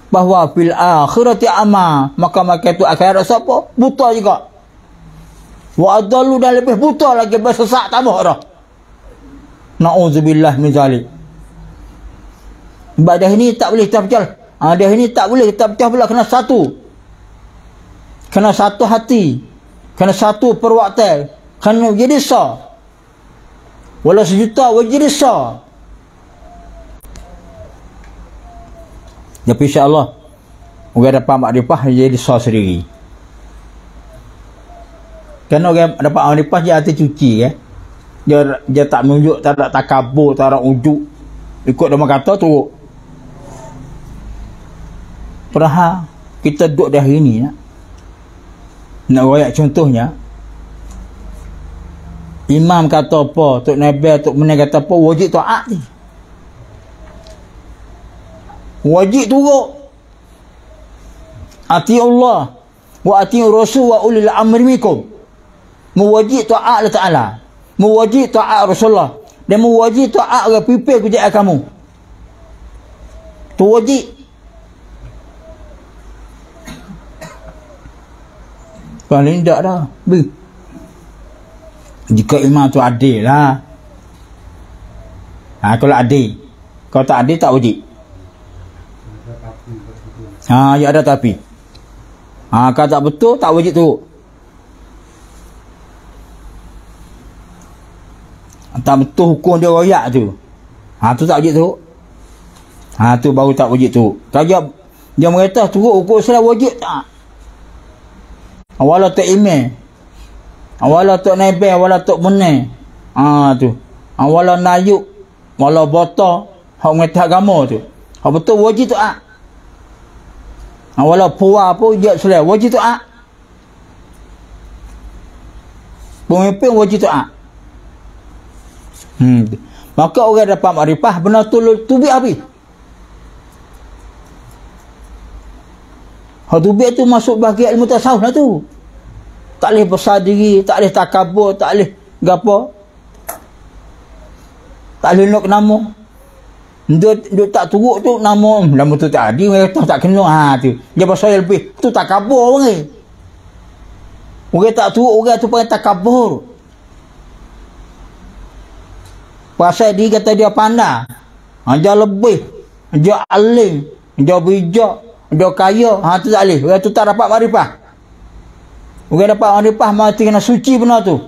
Bahawa fil akhirati ama, maka itu akhirat siapa? Buta juga. Wa adallu, dan lebih buta lagi, bersesak tambah dah. Na'udzubillah min zalik. Dah ini tak boleh kita pecah. Dah ini tak boleh kita pecah pula, kena satu. Kena satu hati. Kena satu perwaktan. Kena jadi sah. Walau sejuta wajib sah. Tapi insya-Allah Orang dapat makrifah dia jadi sah sendiri. Kerana orang dapat makrifah dia hati cuci kan. Dia tak menunjuk, tak ada takabur, tak ada ujuk. Ikut nama kata turut. Pernah kita duduk di hari ni nak royak contohnya, imam kata apa, Tok Nabi, Tok Menai kata apa, wajib taat ni. Wajib turut. Ati Allah wa ati Rasul wa ulil amri minkum. Mewajib taat Allah Ta'ala, mewajib taat Rasulullah, dan mewajib taat orang pimpin kerajaan kamu. Tu wajib. Paling tak dah. Jika imam tu adil lah. Kalau adil. Kalau tak adil tak wajib. Ya ada tapi. Kalau tak betul tak wajib tu. Tak betul hukum dia royak tu. Tu tak wajib tu. Tu baru tak wajib tu. Kalau dia merata turut hukum Islam wajib tak. Awala Tok Imam, awala Tok Nabi, awala Tok Menai. Tu. Awala Nayuk, awala Bota, hak mengerti agama tu. Hak betul wajib taat. Awala puah pun dia Islam wajib taat. Pemimpin wajib taat. Maka orang dapat makrifah benar tu tubik habis. Hak tubik tu masuk bagi ilmu tasawuf lah tu. Tak boleh besar diri, tak boleh takabur, tak boleh gapo. Tak boleh nak nama. Dia tak turut tu nama tu tak ada, mereka tak kena tu. Dia pasal lebih tu takabur orang. Orang tak turut orang tu panggil takabur. Pasal dia kata dia pandai. Dia lebih, dia alim, dia bijak, dia kaya, tu tak boleh. Orang tu tak dapat makrifah. Orang dapat makrifah mati kena suci benar tu.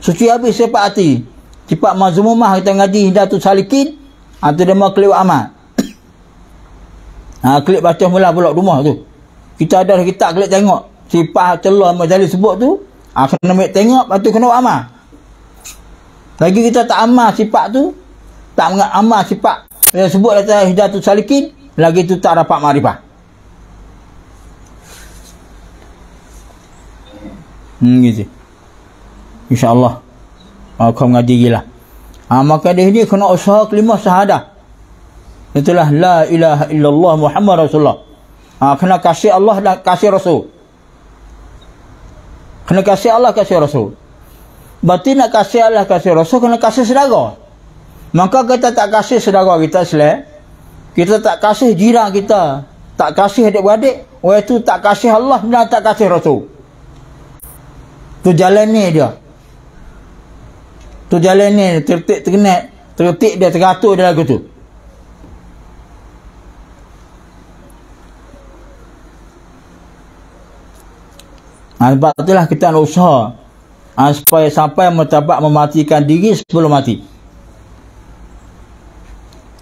Suci habis sepak hati. Cepat mazmumah kita ngaji Hidayatul Salikin. Tu dia mau klik amal. Klik baca mula pula rumah tu. Kita ada kita klik tengok. Sifat celah majlis sebut tu. Kena ambil tengok, lepas tu kena amal. Lagi kita tak amal sifat tu. Tak amal sifat yang sebut dalam Hidayatul Salikin. Lagi tu tak dapat makrifah. Gitu. InsyaAllah. Kau mengaji gila. Maka dia ni kena usaha kalimah syahadah. Itulah la ilaha illallah Muhammad Rasulullah. Kena kasih Allah dan kasih Rasul. Kena kasih Allah, kasih Rasul. Berarti nak kasih Allah, kasih Rasul, kena kasih saudara. Maka kita tak kasih saudara kita Islam. Kita tak kasih jiran kita. Tak kasih adik-beradik. Orang itu tak kasih Allah dan tak kasih Rasul. Tu jalan ni dia. Tu jalan ni tertik terkenak. Tertik dia teratur dia lagu tu. Sebab itulah kita nak usaha supaya sampai mertabat mematikan diri sebelum mati.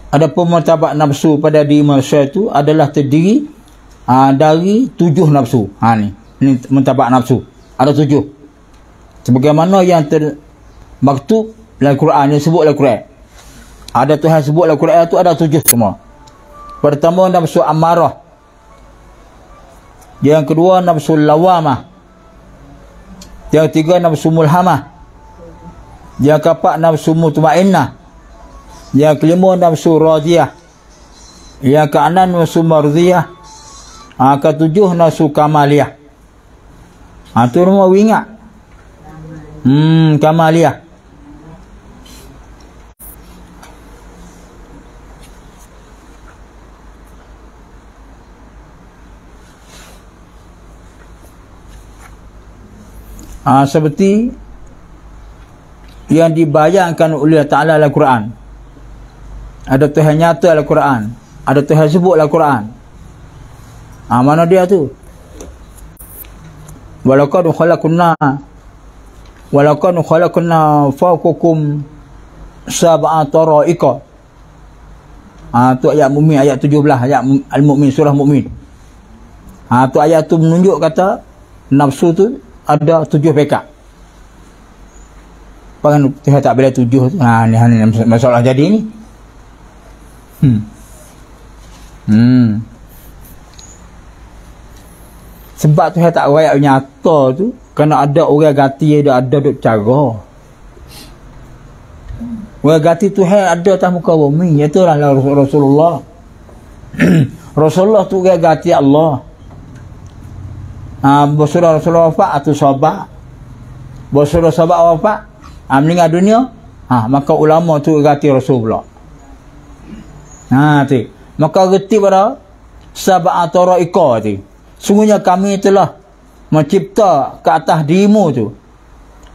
Ada pemertabat nafsu pada diri manusia itu adalah terdiri dari 7 nafsu. Ni mertabat nafsu. Ada 7. Sebagaimana yang termaktub dalam Quran, yang sebut dalam Quran. Ada Tuhan sebut dalam Quran itu ada 7 semua. Pertama nafsu amarah. Yang kedua nafsu lawamah. Yang ketiga nafsu mulhamah. Yang keempat nafsu mutmainnah. Yang kelima nafsu radiyah. Yang keenam nafsu mardiyah. Ketujuh nafsu kamaliyah. Tu rumah ingat. Kamaliyah. Seperti yang dibayangkan oleh Ta'ala dalam Quran. Ada Tuhan nyata dalam Quran. Ada Tuhan sebut dalam Quran. Mana dia tu? Walaqad khalaqna fawqakum sab'a tara'iqa. Tu ayat Mukmin ayat 17, ayat Al-Mukmin, surah Mukmin. Tu ayat tu menunjuk kata nafsu tu ada 7 pekat. Kan Tuhan tak boleh 7 tu. Ni masalah jadi ni. Sebab Tuhan tak rakyat nyata tu, kerana ada orang ganti ada duk cara. Orang ganti Tuhan ada atas muka bumi, iaitu Rasulullah. Rasulullah tu orang ganti Allah. Bersurah Rasulullah wafat atau sahabat. Bersurah sahabat wafat, meninggal dunia, maka ulama tu ganti Rasul pula. Tu. Maka reti pada sab'at tara'iqa tu. Sungguhnya kami telah mencipta ke atas dirimu tu.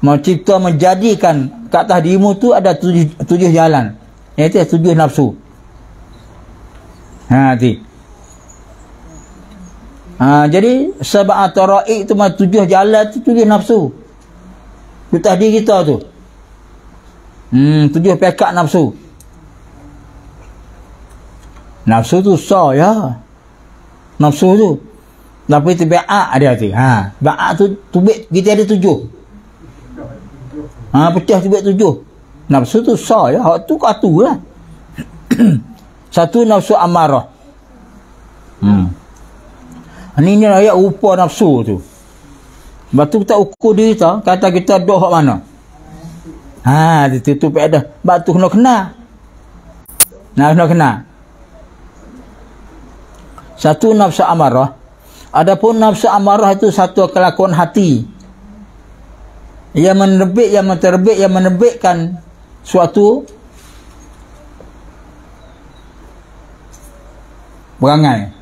Mencipta, menjadikan ke atas dirimu tu ada 7 jalan. Iaitu 7 nafsu. Tu. Jadi sab'at tara'iq tu 7 jalan tu 7 nafsu. Di atas diri kita tu. 7 pekat nafsu. Nafsu tu sah ya. Nafsu tu. Tapi tu ba'at ada tu. Ba'at tu tubik kita ada 7. Pecah tubik 7. Nafsu tu sah ya. Hak tu katu lah. Satu nafsu amarah. Ini ayat rupa nafsu tu. Lepas tu kita ukur diri kita, kata kita duduk hak mana. Ditutup dah. Sebab tu kena. Kena. Satu nafsu amarah. Adapun nafsu amarah itu satu kelakuan hati. Yang menerbitkan suatu perangai.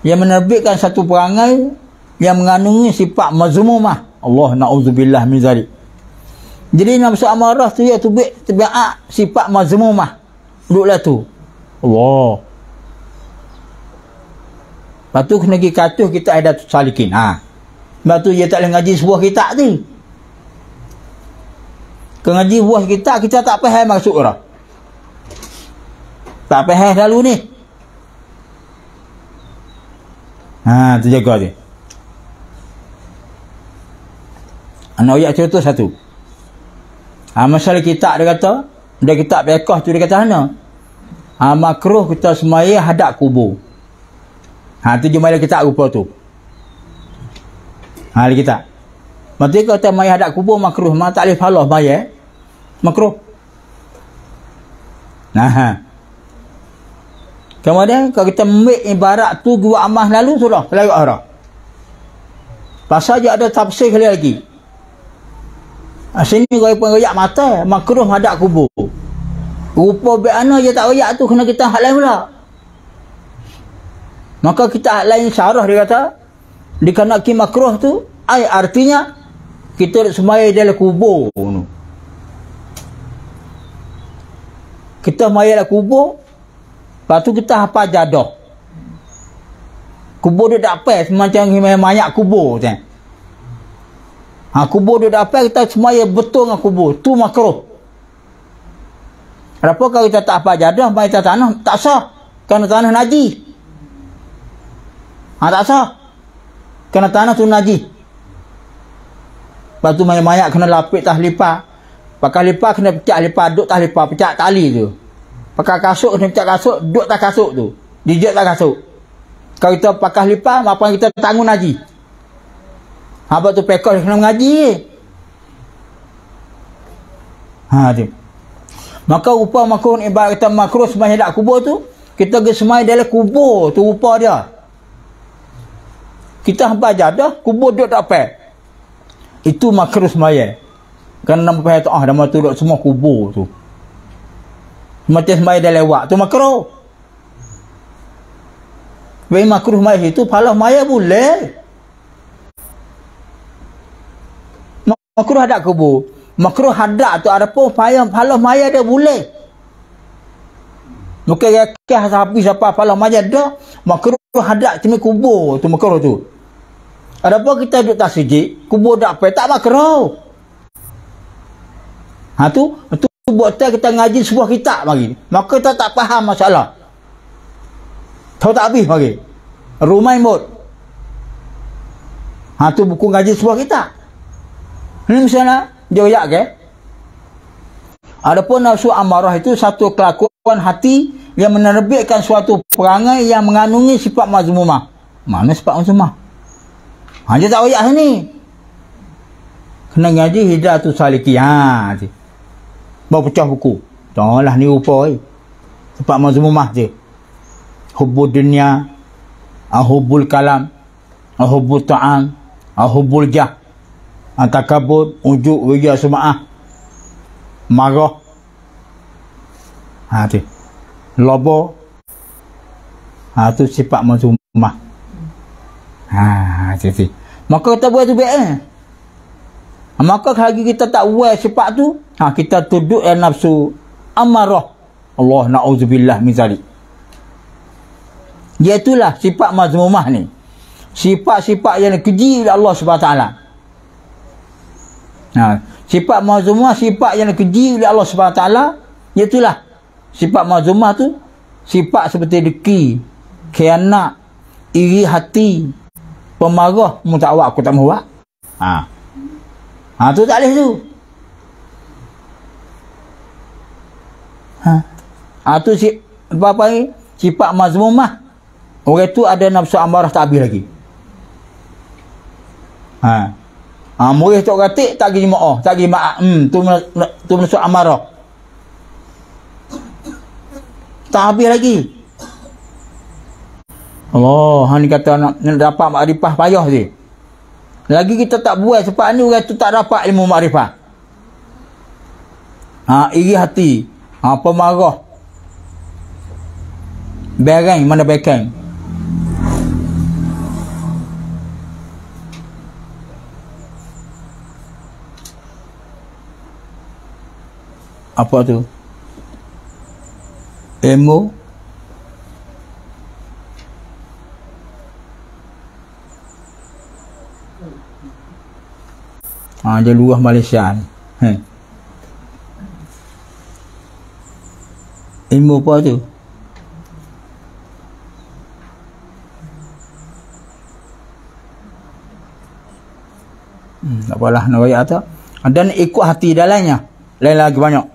Yang menerbitkan satu perangai yang mengandungi sifat mazmumah. Allah na'udzubillah min zalik. Jadi nafsu amarah tu ya tabiat sifat mazmumah. Duduklah tu. Allah. Lepas tu kena pergi katuh kita ada salikin. Lepas tu dia tak boleh ngaji sebuah kitab tu. Kena ngaji sebuah kitab, kita tak faham maksud orang. Tak faham selalu ni. Tu jaga dia. Anak ayat contoh satu. Masalah kitab dia kata, dia kitab fiqh tu dia kata mana? Makruh kita semaya hadap kubur. Tu jemalah kitab rupa tu. Dia kitab. Maksudnya kata maya hadap kubur makruh, tak boleh falah maya. Makruh. Kemudian kalau kita ambil ibarat tu dua amas lalu sudah kelewat arah. Pasal dia ada tafsir kali lagi. Sini gaya pengoyak mata makruh hadap kubur. Rupa beana je tak royak tu kena kita hak lain pula. Maka kita hak lain syarah dia kata dikenaki makruh tu artinya kita semaya dalam kubur. Kita maya dalam kubur. Lepas tu kita hafal jadah. Kubur dia tak apa semacam mayat kubur tu. Kubur dia tak apa kita semaya betul dengan kubur. Tu makruh. Kenapa kalau kita tak hafal jadah mayat tanah tak sah. Kerana tanah najis. Tak sah. Kerana tanah tu najis. Lepas tu mayat-mayat kena lapik tah lipat. Pakai lipat kena pecah lipat, duduk tah lipat, pecah tali tu. Pakai kasut kena pecah kasut, duduk tah kasut tu. Dijek tah kasut. Kalau kita pakai lipat, apa kita tanggung najis. Apa tu pekor kena mengaji. Tu. Maka rupa makruh ibarat kita makruh semai hadap kubur tu, kita pergi semai dalam kubur tu rupa dia. Kita hampa jadah, kubur duduk tak apa. Itu makruh semaya. Kerana nampak tu nama tu duduk semua kubur tu. Macam semaya dah lewat tu makruh. Bagi makruh maya itu palah maya boleh. Makruh hadap kubur. Makruh hadap tu ada pun palah maya dia boleh. Bukan yakah siapa palah maya dah. Makruh hadap cuma kubur tu makruh tu. Ada apa kita duduk tak sijik, kubur tak apa, tak makruh. Tu buat kita ngaji sebuah kitab lagi. Maka kita tak faham masalah. Tahu tak habis bagi. Rumai Mut. Tu buku ngaji sebuah kita. Ini misalnya dia ayat ke. Adapun nafsu amarah itu satu kelakuan hati yang menerbitkan suatu perangai yang mengandungi sifat mazmumah. Mana sifat mazmumah? Dia tak ayat sini. Kena ngaji Hidayatus Salikin. Baru pecah buku. Tolonglah ni rupa. Sifat mazmumah je. Hubbud dunia, hubbul kalam, hubbul ta'am, hubbul jah, takabur, ujuk, wajah suma'ah, marah, tu lobo, tu sifat mazmumah. Tu. Maka kita buat tu baik. Maka lagi kita tak buat sifat tu, kita tuduh nafsu amarah. Allah na'udzubillah min zalik. Iaitulah sifat mazmumah ni. Sifat-sifat yang keji oleh Allah SWT. Sifat mazmumah, sifat yang keji oleh Allah SWT. Iaitulah sifat mazmumah tu. Sifat seperti deki, khianat, iri hati, pemarah, mu tak awak, aku tak mahu buat. Tu tak boleh tu. Tu apa ni? Sifat mazmumah. Orang tu ada nafsu amarah tak habis lagi. Murid tok katik tak pergi jemaah, tak pergi maaf. Tu nafsu amarah. Tak habis lagi. Allah, ni kata nak dapat makrifah payah je. Lagi kita tak buat sebab ni orang tu tak dapat ilmu makrifah. Iri hati, pemarah. Bereng, mana bereng? Apa tu? Emo. Dia luah Malaysia ni. Emo apa tu? Tak apalah nak ayat tu. Dan ikut hati dalamnya. Lain lagi banyak.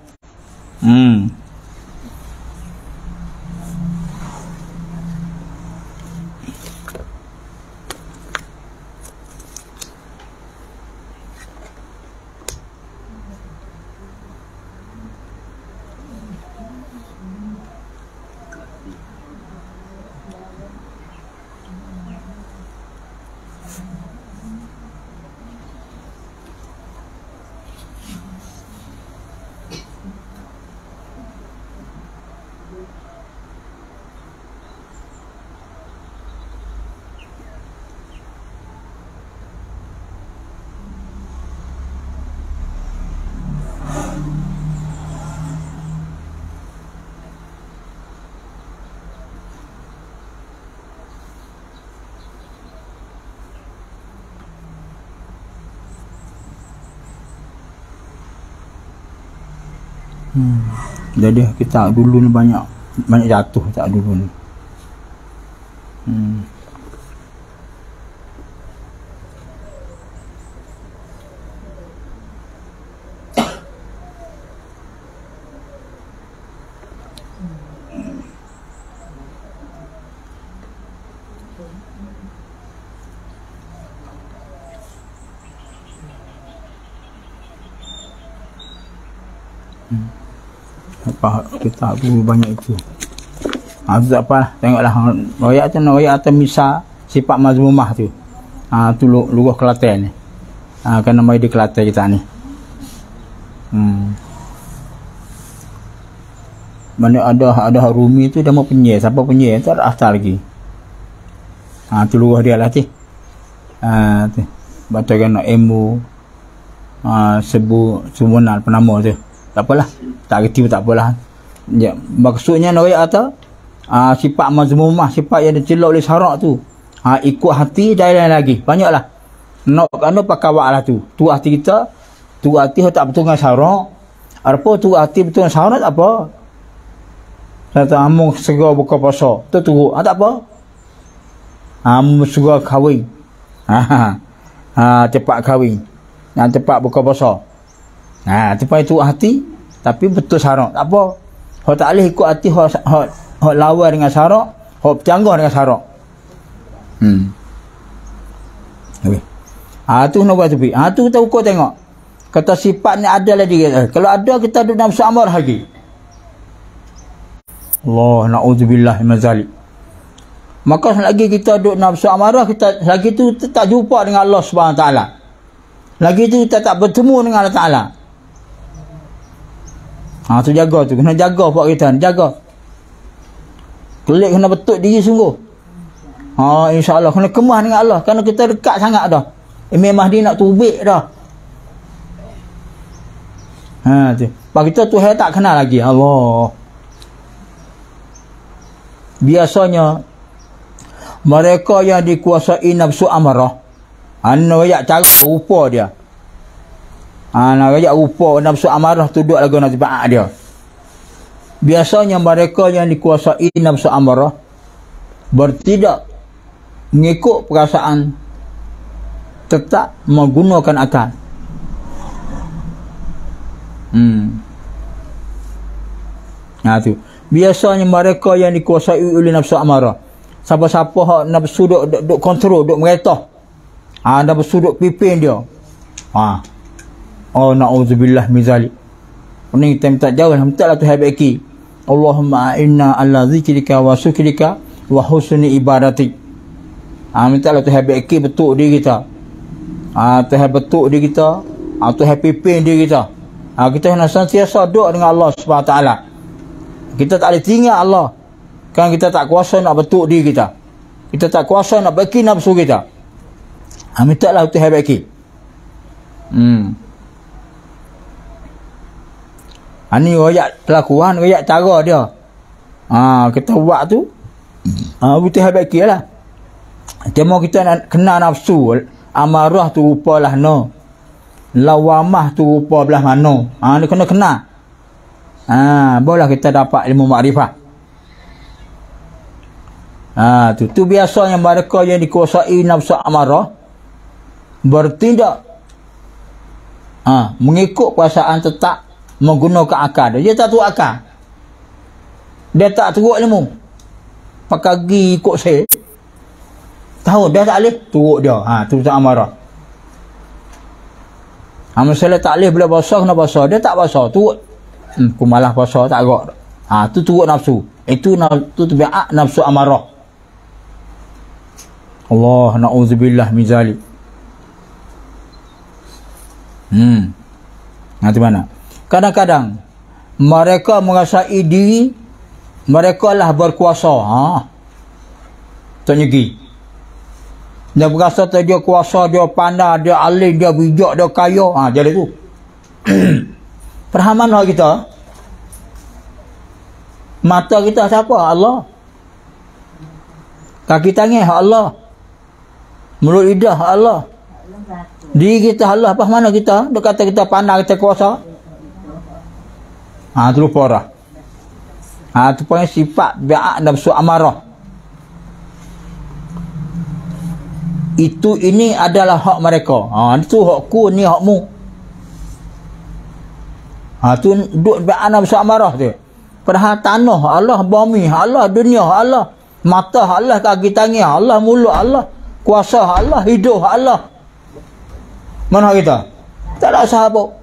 Jadi kita dulu ni banyak jatuh tak dulu ni. Kita dulu banyak itu. Tu tak apalah, tengoklah royak tu, royak atas misal sifat mazmumah tu. Tu luruh Kelantan ni. Kena mai di Kelantan kita ni. Mana ada Rumi tu dia mau penyel, siapa penyel tak ada asal lagi. Tu luruh dia lah tu. Tu baca kena emu sebu sumunal penama tu. Tak apalah, tak kerti pun tak apalah. Maksudnya royak atas sifat mazmumah, sifat yang dicelok oleh syarak tu. Ikut hati dan lain lagi. Banyaklah. Nak kena pakai wak lah tu. Tu hati kita, tu hati tak betul dengan syarak. Apa tu hati betul dengan syarak tak apa. Kata amung segera buka puasa. Tu teruk. Tak apa. Amung segera kahwin. Cepat kahwin. Cepat buka puasa. Cepat itu hati. Tapi betul syarat. Tak apa. Hak tak boleh ikut hati. Hak lawan dengan syarat. Hak bercanggah dengan syarat. Okay. Tu nak buat tepi. Tu kita ukur tengok. Kata sifat ni ada lagi. Kalau ada kita duduk dalam su'amar lagi. Allah na'udzubillah min zalik. Maka selagi kita duduk nafsu amarah, kita lagi tu tak jumpa dengan Allah Subhanahu taala. Lagi tu kita tak bertemu dengan Allah Taala. Tu jaga tu, kena jaga buat kita, jaga. Kelik kena betul diri sungguh. Insya-Allah kena kemah dengan Allah kerana kita dekat sangat dah. Imam Mahdi nak tubik dah. Tu. Pak kita tu tak kenal lagi. Allah. Biasanya mereka yang dikuasai nafsu amarah, nak rakyat cara rupa dia. Nak rakyat rupa nafsu amarah tu duduk lagu nak tiba dia. Biasanya mereka yang dikuasai nafsu amarah bertindak mengikut perasaan, tetap menggunakan akal. Tu. Biasanya mereka yang dikuasai oleh nafsu amarah, siapa-siapa hak nafsu duk kontrol, duk meretah, nafsu duk pimpin dia. Na'udzubillah min zalik. Ini kita minta jauh, minta lah Tuhan baiki. Allahumma inna ala zikrika wa syukrika wa husni ibadatik. Minta lah Tuhan baiki betul diri kita. Tuhan betul diri kita. Tuhan pimpin diri kita. Kita nak sentiasa duduk dengan Allah Subhanahu taala. Kita tak boleh tinggal Allah. Kan kita tak kuasa nak betul diri kita. Kita tak kuasa nak baiki nafsu kita. Minta lah Tuhan baiki. Ini rakyat kelakuan, rakyat cara dia. Kita buat tu. Tuhan baiki lah. Cuma kita nak kenal nafsu. Amarah tu rupalah no. Lawamah tu rupa belah mana. Ni kena kenal. Boleh kita dapat ilmu makrifah. Tu biasanya mereka yang dikuasai nafsu amarah bertindak mengikut perasaan, tetap menggunakan akal. Dia tak tahu akal. Dia tak teruk ilmu. Pakai gigi ikut saya. Tahu dia tak boleh, teruk dia. Tu tak amarah. Masalah tak boleh bila puasa, kena puasa. Dia tak puasa, teruk. Aku malah puasa tak agak. Tu turut nafsu. Itu tabiat nafsu amarah. Allah na'udzubillah min zalik. Nanti mana? Kadang-kadang mereka merasai diri mereka lah berkuasa. Tak nyegi. Dia berasa dia kuasa, dia pandai, dia alim, dia bijak, dia kaya. Jadi tu. Perhaman lah kita. Mata kita siapa? Allah. Kaki tangan Allah. Mulut lidah Allah. Diri kita Allah. Apa mana kita? Dia kata kita pandai, kita kuasa. Tu lupa dah. Itu punya sifat bi'ak nafsu amarah. Ini adalah hak mereka. Itu hakku, ni hakmu. Tu duduk bi'ak nafsu amarah tu. Padahal tanah Allah, bumi Allah, dunia Allah, mata Allah, kaki tangan Allah, mulut Allah, kuasa Allah, hidup Allah. Mana kita? Tak ada sahabat.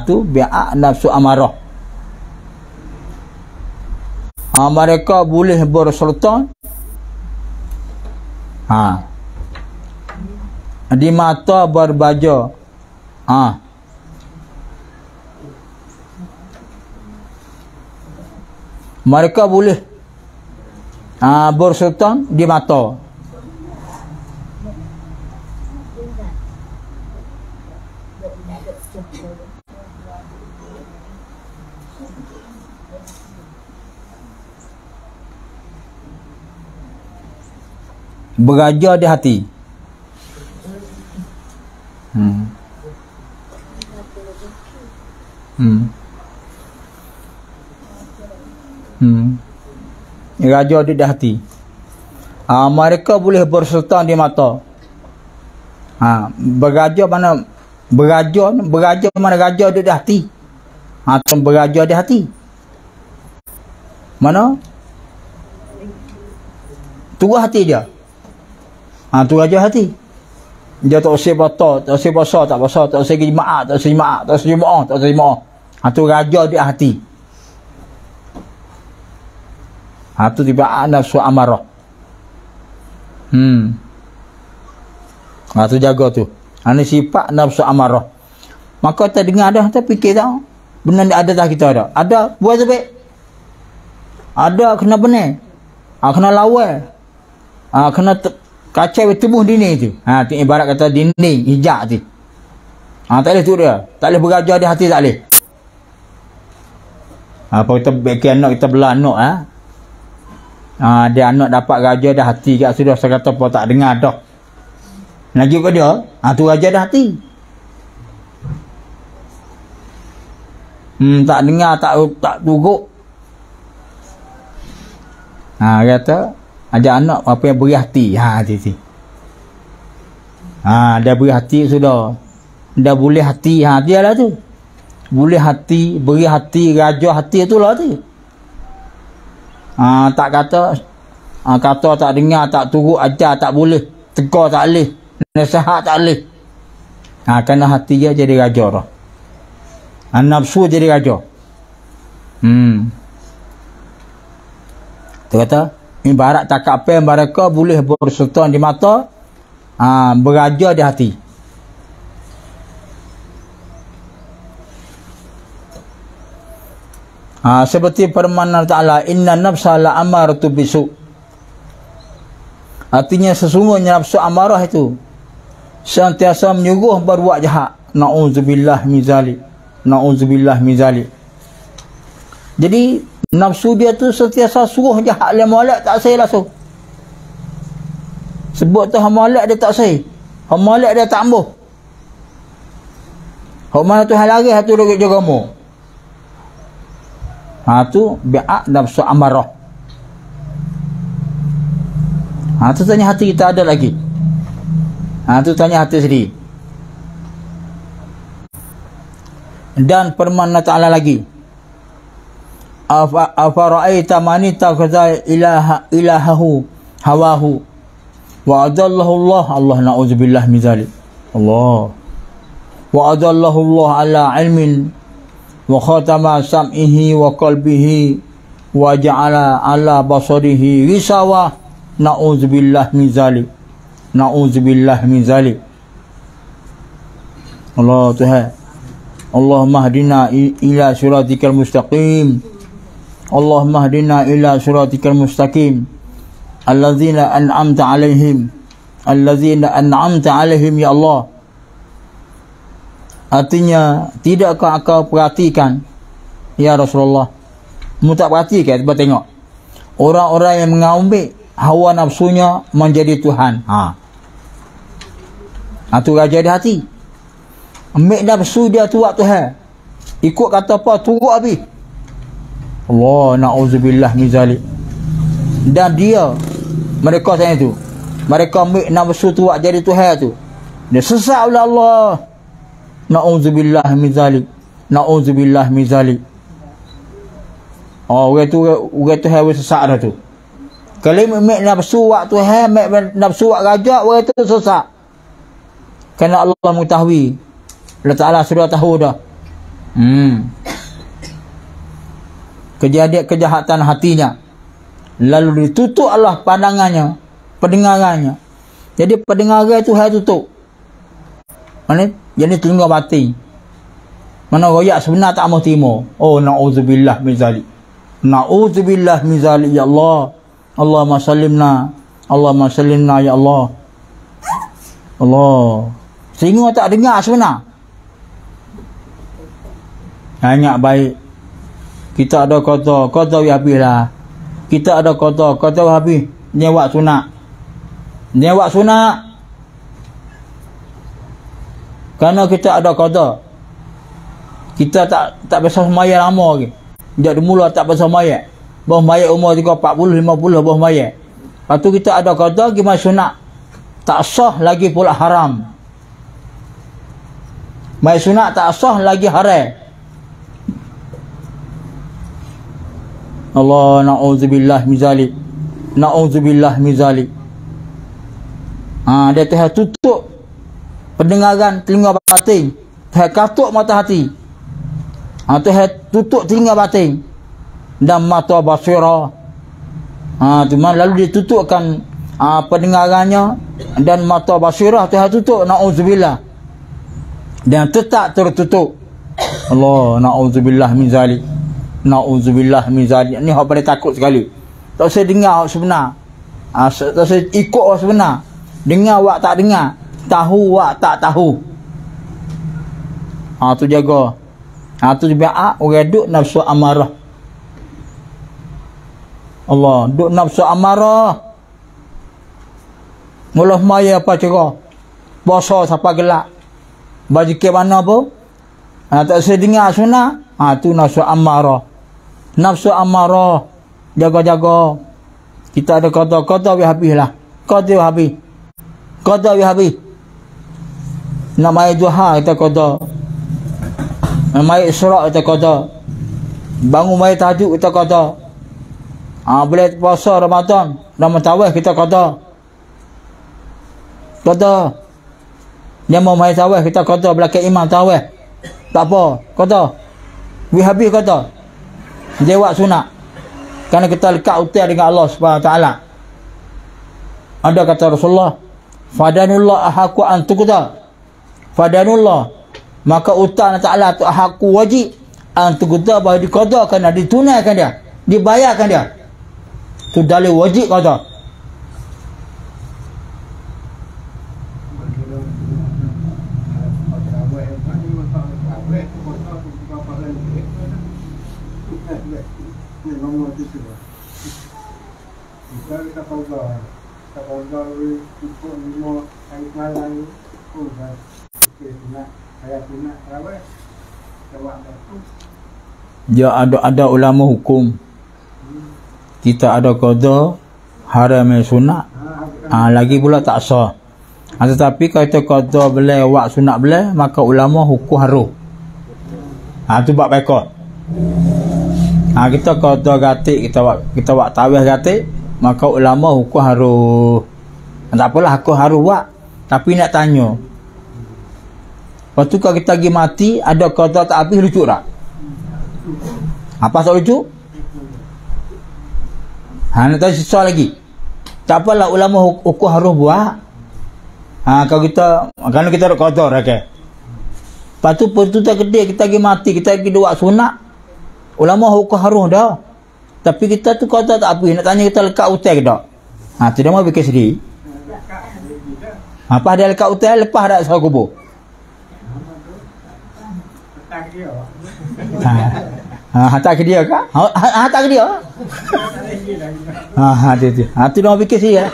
Tu bi'ak nafsu amarah. Mereka boleh bersultan. Di mata berbaja. Mereka boleh bersultan di mata. Beraja di hati. Raja di hati. Mereka boleh berserta di mata. Beraja mana raja di hati. Beraja di hati. Mana? Tu hati dia. Tu raja hati. Dia tak usah bata, tak usah puasa, tak puasa, tak usah jemaah, tak usah jemaah, tak usah jemaah, tak usah jemaah. Tu raja di hati. Tu tiba nafsu amarah. Tu jaga tu. Ini sifat nafsu amarah. Maka kita dengar dah, kita fikir tak? Benar ada tak kita ada? Ada, buat sebaik. Ada, kena benar. Kena lawan. Kena kacau tubuh dinding tu. Tu ibarat kata dinding, hijab tu. Tak boleh tu dia. Tak boleh beraja di hati, tak boleh. Apa kita bikin anak, kita belah anak. Dia anak dapat raja dah hati kat sudah, saya kata apa tak dengar dah. Lagi ke dia, tu raja dah hati. Tak dengar, tak turut. Kata ada anak apa yang beri hati. Hati. Dia beri hati sudah. Dia boleh hati. Dia lah tu. Boleh hati, beri hati, raja hati itulah tu. Tak kata tak dengar, tak turut, ajar tak boleh, tegur tak boleh, nasihat tak boleh. Kerana hati dia jadi raja dah. Nafsu jadi raja. Dia kata ibarat takap pen mereka boleh berserta di mata, beraja di hati. Seperti firman Allah Ta'ala, inna nafsa la amaratu bisu. Artinya sesungguhnya nafsu amarah itu sentiasa menyuruh berbuat jahat. Na'udzubillah min zalik. Na'udzubillah min zalik. Jadi nafsu dia tu sentiasa suruh jahat. Dia molek tak say langsung. Sebut tu molek dia tak say. Molek dia tak ambuh. Mana tu halari tu dia jaga mu. Tu bi'ak nafsu amarah. Tu tanya hati kita ada lagi. Tu tanya hati sendiri. Dan firman Allah Ta'ala lagi, afara'aita man ittakhadha ilahahu hawahu wa adallahu Allah na'udzubillah min zalik. Allah wa adallahu Allah ala ilmin wa khatama sam'ihi wa qalbihi wa ja'ala ala basarihi risawa. Na'udzubillah min zalik. Na'udzubillah min zalik. Allah Tuhan, Allahumma hdina ila siratikal mustaqim. Allahumma hdina ila siratikal mustaqim allazina an'amta alaihim. Allazina an'amta alaihim ya Allah. Artinya, tidakkah kau perhatikan, ya Rasulullah? Mu tak perhatikan, cuba tengok. Orang-orang yang mengambil hawa nafsunya menjadi Tuhan. Tu raja di hati. Ambil nafsu dia tuak Tuhan. Ikut kata apa, turut habis. Allah, na'udzubillah min zalik. Dan dia, mereka tanya tu, mereka ambil nafsu tuak jadi Tuhan tu. Dia sesat oleh Allah. Na'udzubillah min zalik. Na'udzubillah min zalik. Orang tu hai sesat dah tu. Kalau mek nafsu wak Tuhan, mek nafsu wak raja, orang tu sesat. Kerana Allah mengetahui. Allah Ta'ala sudah tahu dah. Kejahatan hatinya. Lalu ditutup Allah pandangannya, pendengarannya. Jadi pendengaran tu hai tutup. Mana? Jadi telinga batin. Mana royak sebenar tak mau timur. Oh, na'udzubillah min zalik. Na'udzubillah min zalik ya Allah. Allahumma sallimna. Allahumma sallimna ya Allah. Allah. Sehingga tak dengar sebenar. Hanya baik. Kita ada kota habis lah. Kita ada kota habis. Nyewak sunat. Nyewak sunat. Kerana kita ada qada. Kita tak biasa semaya lama lagi. Sejak mula tak biasa semaya. Bawah mayat umur 40, 50 bawah mayat. Lepas tu kita ada qada gimana sunat. Tak sah lagi pula haram. Mayat sunat tak sah lagi haram. Allah, na'udzubillah min zalik. Na'udzubillah min zalik. Dia Tuhan tutup pendengaran telinga batin. Tuhan katuk mata hati. Tuhan tutup telinga batin dan mata basira. Lalu ditutupkan pendengarannya dan mata basirah Tuhan tutup, na'udzubillah. Dan tetap tertutup. Allah, na'udzubillah min zalik. Na'udzubillah min zalik. Ni hak paling takut sekali. Tak usah dengar sebenar. Tak usah ikut sebenar. Dengar wak tak dengar. Tahu wak tak tahu. Tu jaga. Tu biar orang duk nafsu amarah. Allah, duk nafsu amarah. Mula maya apa cara? Puasa siapa gelak. Baju ke mana pun. Tak usah dengar sunnah. Tu nafsu amarah. Nafsu amarah. Jaga-jaga. Kita ada kata-kata we habis lah. Kata we habis. Kata we habis. Nak mai duha kita kata. Nak mai isra' kita kata. Bangun mai tahajud kita kata. Boleh puasa Ramadan, Ramadan kita kata. Kata. Dia mau mai taweh kita kata belakang imam taweh. Tak apa, kata. We habis kata. Dia buat sunat. Kerana kita lekat utai dengan Allah Subhanahu Wa Taala. Ada kata Rasulullah, fadanullah ahaku an tuqda. Fadanullah, maka utang Taala tu ahaku wajib an tuqda, bahawa diqadakan, ditunaikan dia, dibayarkan dia. Tu dalil wajib kata. Dia ada ulama hukum. Kita ada qada haram sunat. Lagi pula tak sah. Tetapi kalau kita qada boleh wak sunat boleh, maka ulama hukum haruh. Tu bab baikah. Kita qada gatik, kita wak tawih gatik, maka ulama hukum haruh. Tak apalah aku haruh wak. Tapi nak tanya. Lepas tu kalau kita pergi mati, ada qada tak habis, lucu tak? Apa tak lucu? Nak tahu sisa lagi. Tak apalah ulama hukum harus buat. Kalau kita, kerana kita ada qada okay. Lepas tu pertutupan kedai kita pergi mati, kita pergi buat sunat. Ulama hukum harus dah. Tapi kita tu qada tak habis. Nak tanya kita lekat utai ke tak? Tu dia mau fikir sendiri. Apa dia lekat utai, lepas dah sahur kubur. Tak ke dia kah? Tak ke dia? Tu dia fikir sih ya.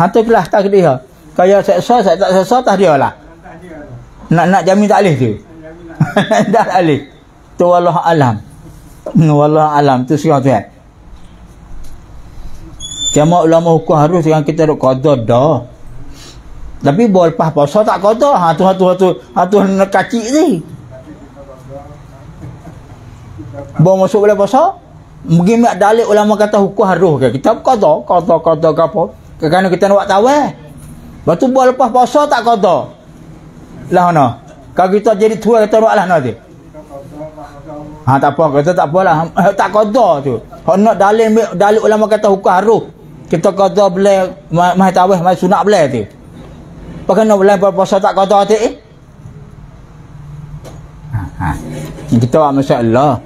Tu kelas tak ke dia. Kalau saya tak seksa tak dia lah. Nak jamin tak boleh tu. Tak boleh. Tu wallahu alam. Wallahu alam tu sekarang tu kan. Cuma ulama hukum harus yang kita duk qada dah. Tapi boleh lepas puasa tak qada. Tu nak kacik ni. Bawa masuk boleh puasa. Mungkin nak dalil ulama kata hukum harus ke. Kita qada ke apa. Kerana kita nak buat taweh. Lepas tu buat lepas puasa tak qada. Lah mana? Kalau kita jadi tua kita buat lah nanti. Tak apa, kata tak apalah. Tak qada tu. Kalau nak dalil ulama kata hukum harus. Kita qada boleh mai taweh, mai sunat boleh tu. Pakai nak boleh puasa tak qada tu Kita buat masya-Allah.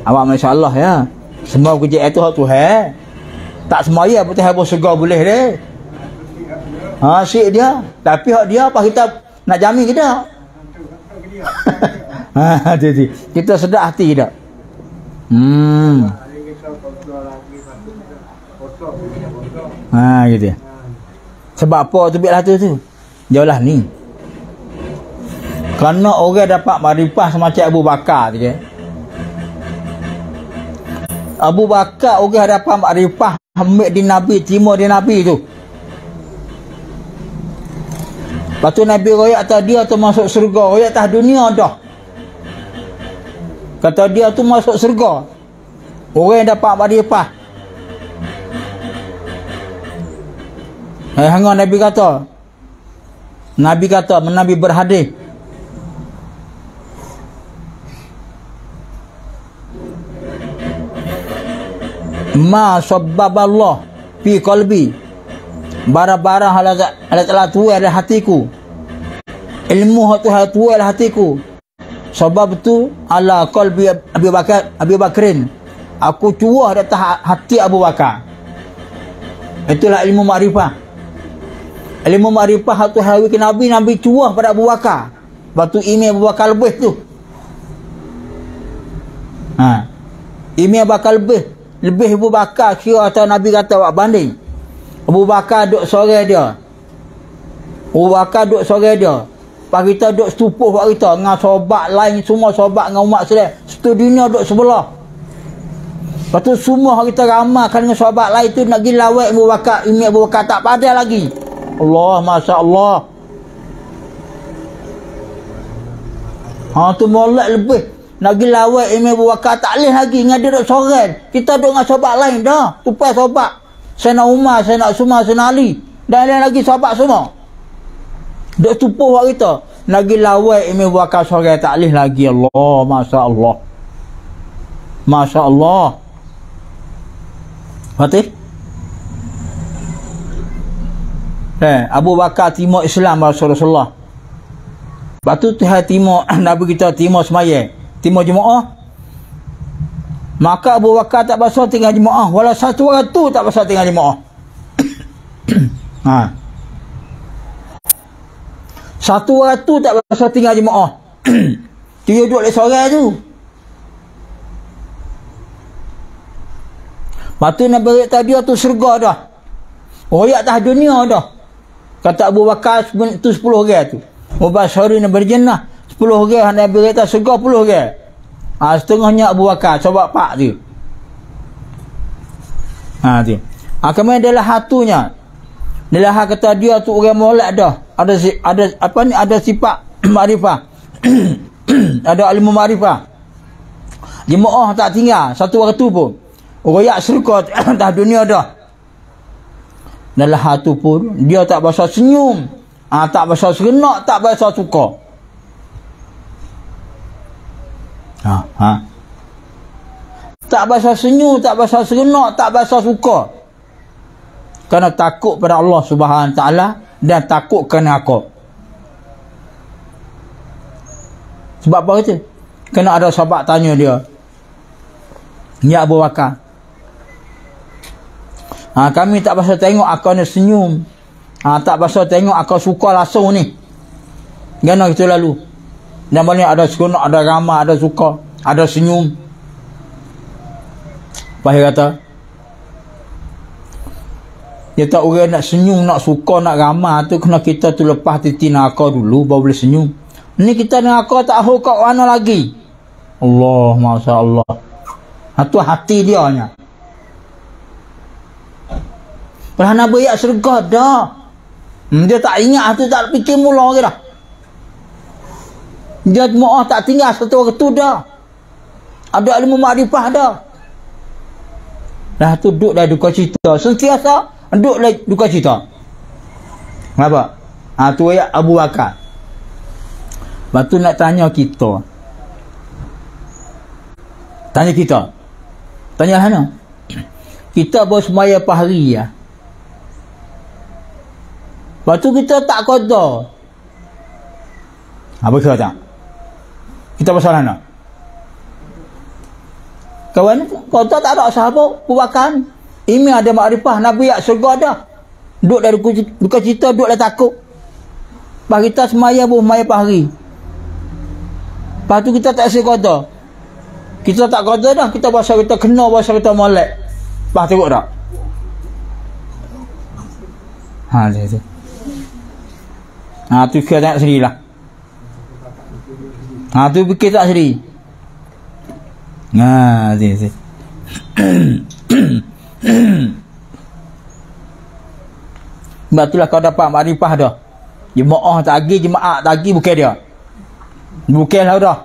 Awak masya-Allah ya. Semua kerja itu hak Tuhan. Tak semaya pun Tuhan bersegar boleh dia. Syik dia. Tapi hak dia apa kita nak jamin ke tak? Jadi kita sedar hati tak? Gitu. Sebab apa tu biarlah tu. Jauhlah ni. Kerana orang dapat marifah semacam Abu Bakar tu je. Abu Bakar orang hadapan makrifah ambil di Nabi, terima di Nabi tu. Lepas tu Nabi royak atas dia tu masuk surga, royak atas dunia dah. Kata dia tu masuk surga. Orang yang dapat makrifah. Hanga Nabi kata. Nabi berhadis. Ma sabbaballah fi qalbi. Barang-barang Allah Ta'ala tuai dalam hatiku. Ilmu Tuhan tuai dalam hatiku. Sebab tu ala qalbi Abi Bakrin. Aku cuah di atas hati Abu Bakar. Itulah ilmu makrifah. Ilmu makrifah tu hawi ke Nabi cuah pada Abu Bakar. Lepas tu email Abu Bakar lebih tu. Email Abu Bakar lebih Abu Bakar kira atau Nabi kata awak banding. Abu Bakar duduk sore dia. Pak kita duduk setupuh pak kita dengan sobat lain semua, sobat dengan umat Islam. Satu dunia duduk sebelah. Lepas tu semua kita ramalkan dengan sobat lain tu nak pergi lawak Abu Bakar. Ini Abu Bakar tak padai lagi. Allah, Masya Allah. Tu molek lebih. Nak pergi lawak Abu Bakar tak boleh lagi. Dengan dia duduk sorang. Kita duduk dengan sobat lain dah. Tupai sobat. Saya nak Umar, saya nak Sumar, saya nak Ali. Dan lain lagi sobat semua. Duk tupuh buat kita. Nak pergi lawak Abu Bakar sorang tak boleh lagi. Allah, Masya Allah. Masya Allah. Fatih? Abu Bakar timur Islam Rasulullah. Lepas tu Tuhan timur Nabi kita timur semaya, timur jemaah. Maka Abu Bakar tak pasal tinggal jemaah. Walau satu orang tu tak pasal tinggal jemaah. Satu orang tu tak pasal tinggal jemaah. Dia duduk oleh seorang tu. Lepas tu Nabi kata dia tu surga dah. Royak atas dunia dah. Kata Abu Bakar tu 10 orang tu. Mubasyirin berjannah 10 orang. Nabi kata surga 10 orang. Setengahnya Abu Bakar. Coba pak tu. Tu. Kemudian adalah hatunya. Adalah kata dia tu orang molek dah. Ada sifat makrifah. Ada ilmu makrifah. Jemaah tak tinggal satu waktu pun. Royak surga dah dunia dah. Dalam hati pun dia tak bahasa senyum, tak bahasa serenak, tak bahasa suka. Tak bahasa senyum, tak bahasa serenak, tak bahasa suka. Kerana takut pada Allah Subhanahu Taala dan takut kerana aku. Sebab apa kata? Kena ada sahabat tanya dia. Ya Abu Bakar. Kami tak pasal tengok akau ni senyum. Tak pasal tengok akau suka langsung ni. Gana kita lalu. Dan banyak ada seronok, ada ramah, ada suka, ada senyum. Pahir kata. Dia tak orang nak senyum, nak suka, nak ramah tu kena kita tu lepas titina akau dulu baru boleh senyum. Ni kita dengan akau tak tahu kat mana lagi. Allah, Masya Allah. Itu hati dia nya. Pernah nak bayar surga dah. Dia tak ingat tu, tak fikir mula ke dah. Dia jemaah tak tinggal satu waktu dah. Ada ilmu makrifah dah. Dah tu duduk dah duka cita. Sentiasa duduk dah duka cita. Kenapa? Tu ayat Abu Bakar. Lepas tu nak tanya kita. Tanya kita. Tanya mana? Kita baru semaya pahari ya. Lepas tu kita tak qada. Apa kata tak? Kita pasal mana? Kawan qada tak ada sahabat bukan. Ini ada makrifah Nabi ya surga dah. Duduk dari duka cita, duduk dah takut. Lepas kita semaya pun semaya pahari. Lepas tu kita tak rasa qada. Kita tak qada dah, kita bahasa kita kena, bahasa kita molek. Lepas tengok tak? Dia. Tu fikir tak sendiri lah. Tu fikir tak sendiri. Dia. Sebab itulah kau dapat makrifah dah. Jemaah tagi, jemaah tagi bukan dia. Bukanlah dah.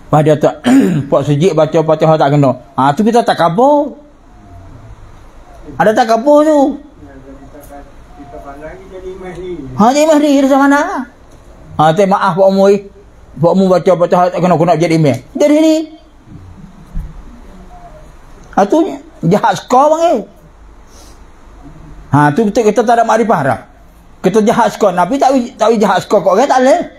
Lepas dia tak Pak sejik baca Fatihah tak kena. Tu kita tak kabur. Ada tak kabur tu. Kita pandang jadi mahli. Jadi mahli dari mana? Tak maaf Pak Umui. Pak Umui baca Fatihah tak kena jadi imam. Jadi ni. Tu jahat skor bang. Tu kita tak ada makrifah dah. Kita jahat skor. Nabi tak jahat skor kau orang tak boleh.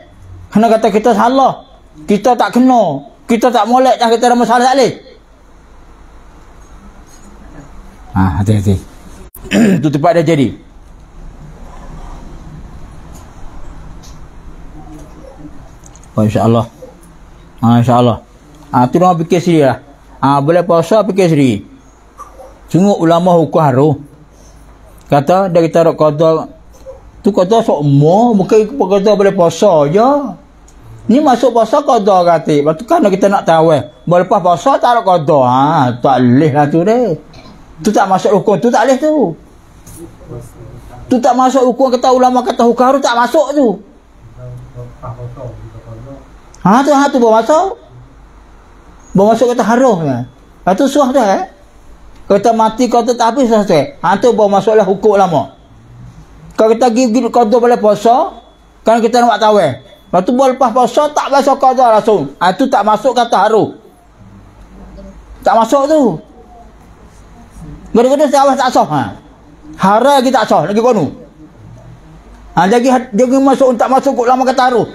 Kena kata kita salah. Kita tak kena. Kita tak molek dah kita ada masalah tak boleh. Hati-hati. Tu tempat dah jadi. InsyaAllah. InsyaAllah. Tu orang fikir sendiri lah. Boleh puasa fikir sendiri. Sungguh ulama hukum haruh. Kata dia kita nak qada. Tu qada semua bukan qada boleh puasa je. Ni masuk puasa qada kata. Lepas tu kan kita nak tahu lepas puasa tak ada qada. Tak boleh lah tu deh. Tu tak masuk hukum tu tak boleh tu. Tu tak masuk hukum kata ulama kata hukum haruh tak masuk tu. Tu bawa masuk. Bawa masuk kata haruh kan. Lepas tu suah dah Kata mati kau tu tak habis selesai. Tu bawa masuklah hukum ulama. Kalau kita pergi qada boleh puasa, kan kita nak tahu lepas tu lepas puasa tak masuk qada langsung. Tu tak masuk kata haruh. Tak masuk tu. Gede-gede sahabat tak sah. Haram lagi tak sah lagi kono. Jadi masuk tak masuk ulama kata haruh.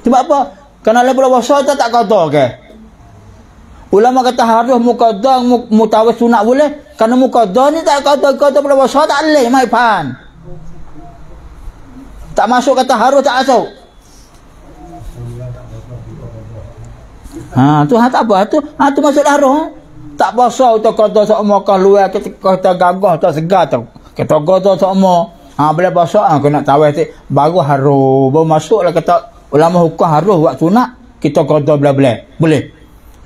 Sebab apa? Kerana lepas puasa tak qada ke. Ulama kata harus muqaddah mutawaz sunat boleh. Kerana muqaddah ni tak qada boleh puasa tak boleh mai pan. Tak masuk kata harus tak masuk. Tu tak apa tu masuk harus. Tak puasa tu qada sama kah luar kita gagah tak segar tu. Kita qada sama. Boleh puasa kena tawaz baru harus. Baru masuklah kata ulama hukum harus buat sunat kita qada boleh.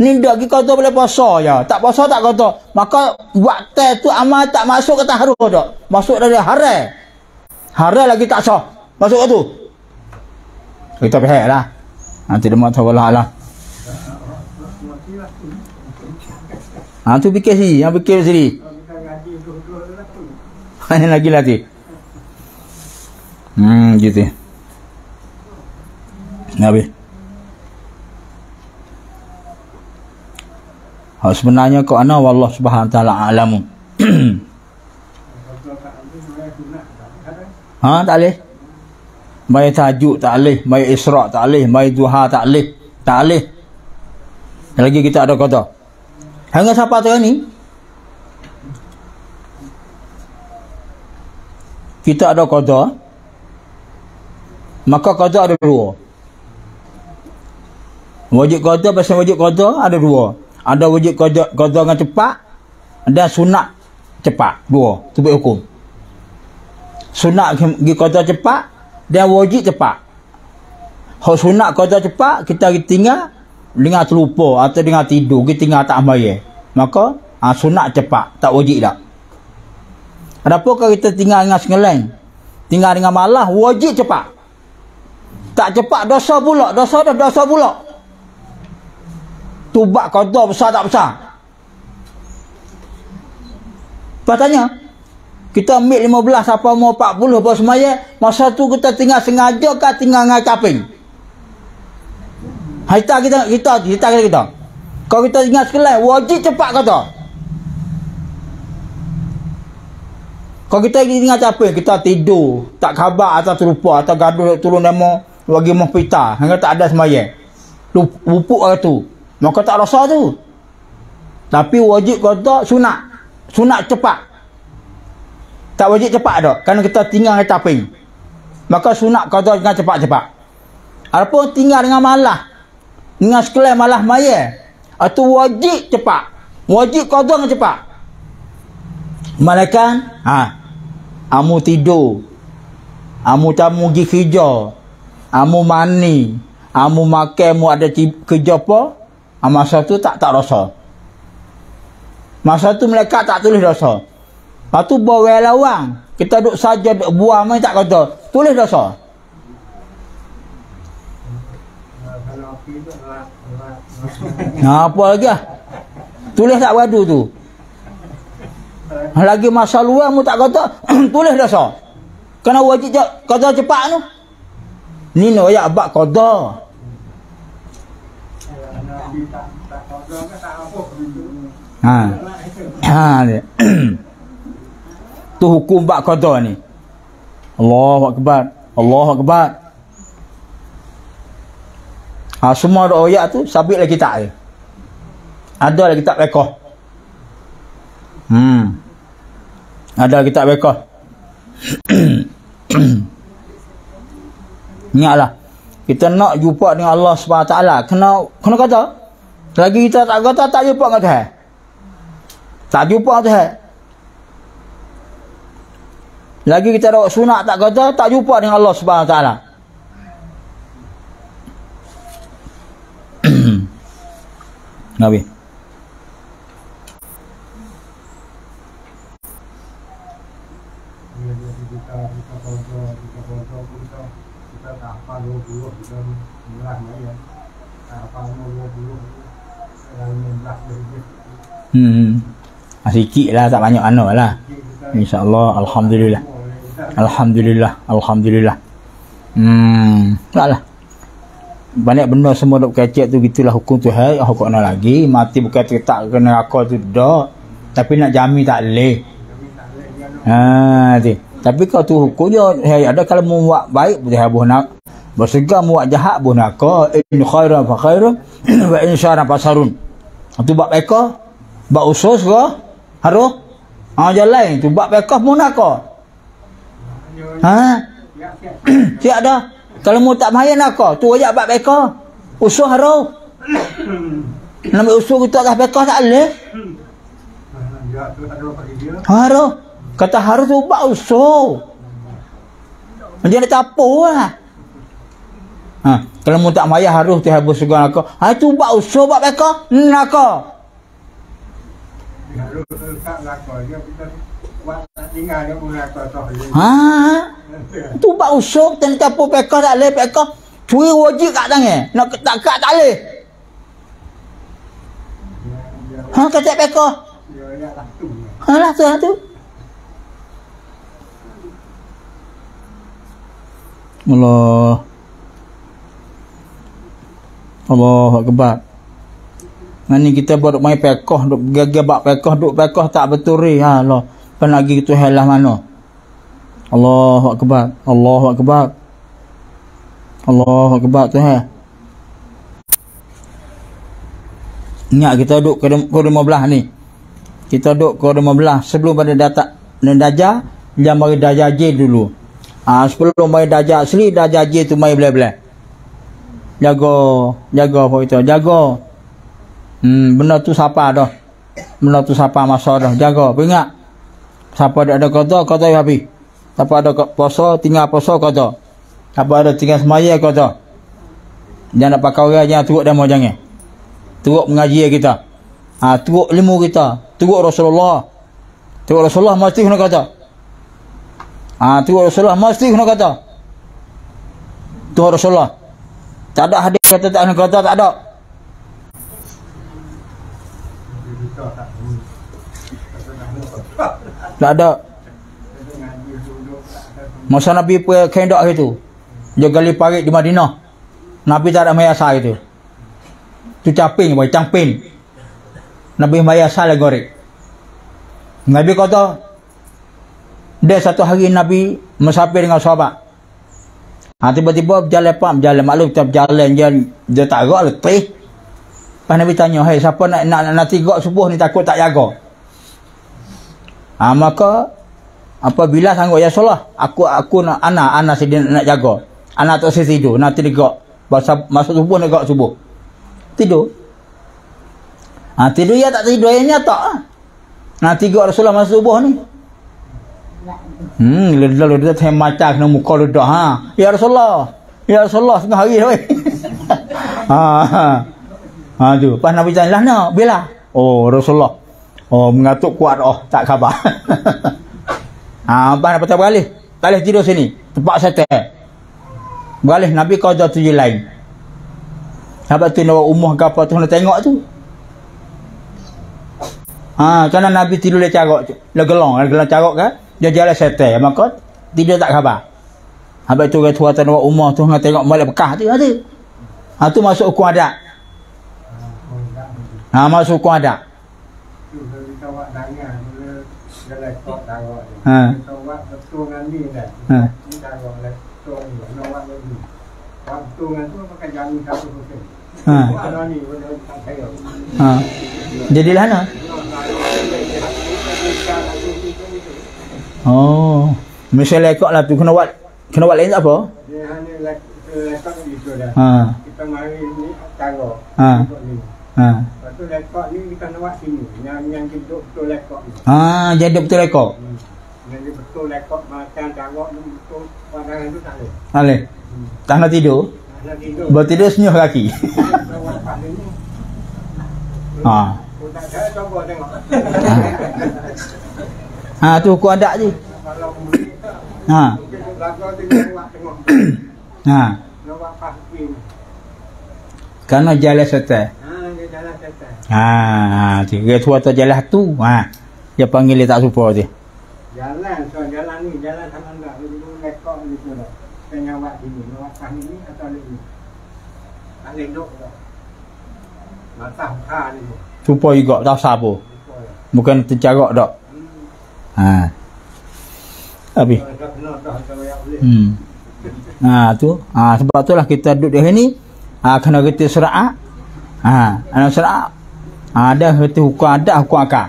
Ni dak kita tu boleh puasa je. Tak puasa tak kata. Maka waktu tu amal tak masuk kata harus dak. Masuk dari haram. Haram lagi tak sah. Masuk ke tu. Kita faham lah. Nanti dia mahu tahu lah. Tu fikir sini. Yang fikir sini. Ini lagi latih. Gitu. Habis. Sebenarnya kau ana wallah subhanahu wa taala alamu. Tak boleh. Mai tajuk tak boleh, mai isra' tak boleh, mai duha tak boleh. Tak boleh. Lagi kita ada qada. Hanya siapa tu ni? Kita ada qada. Maka qada ada dua. Wajib qada pasal wajib qada ada dua. Ada wajib qada dengan cepat dan sunat cepat. Dua. Tu hukum. Sunat pergi qada cepat dan wajib cepat. Kalau sunat qada cepat kita tinggal dengan terlupa atau dengan tidur, kita tinggal tak bayar. Maka sunat cepat, tak wajib dak. Adapun kalau kita tinggal dengan sengeleng, tinggal dengan malas, wajib cepat. Tak cepat dosa pula, dosa pula. Tubat qada besar tak besar? Patanya kita ambil 15 apa mau 40 apa semaya, masa tu kita tinggal sengaja ke tinggal dengan caping. Kita. Kalau kita tinggal sekelai, wajib cepat kata. Kalau kita tinggal caping, kita tidur, tak khabar atau terlupa atau gaduh turun nama bagi mahpita, hingga tak ada semaya. Lupuk orang tu. Maka tak rasa tu. Tapi wajib qada sunat cepat. Tak wajib cepat dak. Kerana kita tinggal dengan taping. Maka sunat qada dengan cepat-cepat. Adapun tinggal dengan malas, dengan sekalian malas maya, itu wajib cepat. Wajib qada dengan cepat. Malaikat, amu tidur. Amu tamu pergi kerja. Amu mani. Amu makan mu ada kerja apa, masa tu tak rasa. Masa tu malaikat tak tulis dosa. Lepas tu bawa lawang. Kita duduk saja, duduk buang main tak kata. Tulis dosa. Apa lagi lah? Tulis tak wadu tu. Lagi masa luar mu tak kata, tulis dosa. Kena wajib kata cepat tu. Ni no ya abak qada. Dia. Tu hukum bak qada ni. Allahu akbar. Allahu akbar. Semua ayat tu sabit lagi kitab dia. Ada lagi kitab fiqh. Ada kitab fiqh. Ingatlah, kita nak jumpa dengan Allah SWT, kena kata. Lagi kita tak kata, tak jumpa dengan Tuhan. Tak jumpa dengan Tuhan. Lagi kita rawat sunat tak kata, tak jumpa dengan Allah SWT. Nabi. Sikit lah, tak banyak mana lah. InsyaAllah. Alhamdulillah. Alhamdulillah. Alhamdulillah. Taklah. Banyak benda semua duk kecek tu, gitulah hukum Tuhan. Hukum nak lagi. Mati bukan tak kena neraka tu dak. Tapi nak jamin tak boleh. Tapi kalau tu hukum dia, ada kalau mu buat baik boleh habis nak. Bersegar mu buat jahat pun neraka. In khairan fa khairun wa in syarran fa syarrun. Tu bab mereka, bab usus ke? Harus. Jalan lain tu bab mereka pun neraka. Siap dah. Kalau mu tak bahaya neraka, tu ajak bab mereka. Usus harus. Nak usus kita atas mereka tak boleh. Harus. Kata harus tu bab usus. Dia nak tapu lah. Kalau mu tak maya harus tu habis segala neraka. Tu bab usul bab mereka neraka. Tu bab usul dan tapu mereka tak boleh, mereka curi wajib kat tangan. Nak tak kat tak boleh. Kata mereka. Lah tu. Allah akbar. Ni kita buat main pekoh, duk gagabak pekoh, duk pekoh tak betul ri. Allah. Penagi tu helah mana? Allahu akbar. Allahu akbar. Allahu akbar tu ha. Ingat kita duk ke 15 ni. Kita duk ke 15 sebelum pada datang Dajjal, dia mari Dajjal dulu. Sebelum mari Dajjal asli, Dajjal tu mari belah-belah. Jaga apa itu? Jaga. Benda tu siapa dah? Benda tu siapa masa dah? Jaga. Ingat. Siapa ada kata habis. Siapa ada puasa, tinggal puasa kata. Siapa ada tinggal semaya kata. Jangan nak pakai orang, jangan turut demo jangan. Turut mengaji kita. Turut ilmu kita. Turut Rasulullah. Turut Rasulullah mesti kena kata. Turut Rasulullah mesti kena kata. Turut Rasulullah. Tak ada hadis kata tak kena kata, tak ada. Tak ada. Masa Nabi pergi kendak itu, dia gali parit di Madinah. Nabi tak ada mayasa itu. Tu caping, boy, cangpin. Nabi mayasa lagi gorek. Nabi kata, dia satu hari Nabi musafir dengan sahabat. Tiba-tiba berjalan maklum kita berjalan dia tak gerak letih. Lepas Nabi tanya, "Hai, siapa nak tigak subuh ni takut tak jaga?" Maka apabila sanggup, ya Rasulullah, aku nak anak sedih nak jaga. Anak tak saya tidur, nanti tigak. Masuk subuh nak gerak subuh. Tidur. Tidur ya tak tidur yang nyata. Tigak Rasulullah masuk subuh ni. Ledak saya mata kena muka ledak. Ya Rasulullah. Ya Rasulullah setengah hari weh. Tu. Pas Nabi tanya, lah nak, bila? Oh, Rasulullah. Oh, mengatuk kuat. Oh, tak khabar. Pas Nabi tak beralih. Tak boleh tidur sini. Tempat setan. Beralih Nabi kau dah tujuh lain. Sebab tu nak umah ke apa tu nak tengok tu. Kerana Nabi tidur dia carok tu. Dia gelong carok kan. Dia jalan setan. Maka tidur tak khabar. Habis tu orang tua nak umah tu nak tengok balik Mekah tu ada. Tu masuk hukum adat. Masuk hukum adat. Tu kita buat dangan dia lekok carok tu. Kita buat betul dengan ni dah. Ni carok lekok ni. Nak buat lagi. Waktu dengan tu pakai jamin 1%. Ada ni benda tak saya. Jadilah mana? Oh, misalnya lekok lah tu kena buat lain tak apa? Dia hanya lekok gitu dah. Kita mari ni carok. Lepas tu lekok ni kita nak buat sini. Yang hidup betul lekok ni. Jadi betul lekok. Yang betul lekok macam carok ni betul pandangan tu tak boleh. Tak boleh. Tak nak tidur. Bertidur senyuh kaki. Tu hukum adat je. Kerana jalan setan. Dia tua tu jalan tu. Dia panggil dia tak suka dia. Jalan ni jalan sama enggak. Dulu lekok ni sudah. Tengah buat ini, buat ni atau ni. Tak lendok dah. Matah kah ni. Supa juga tak sabar. Bukan tercarok dak. Habis. Tu. Sebab itulah kita duduk di sini kena reti syariat. Anak syariat. Ada reti hukum adat, hukum akal.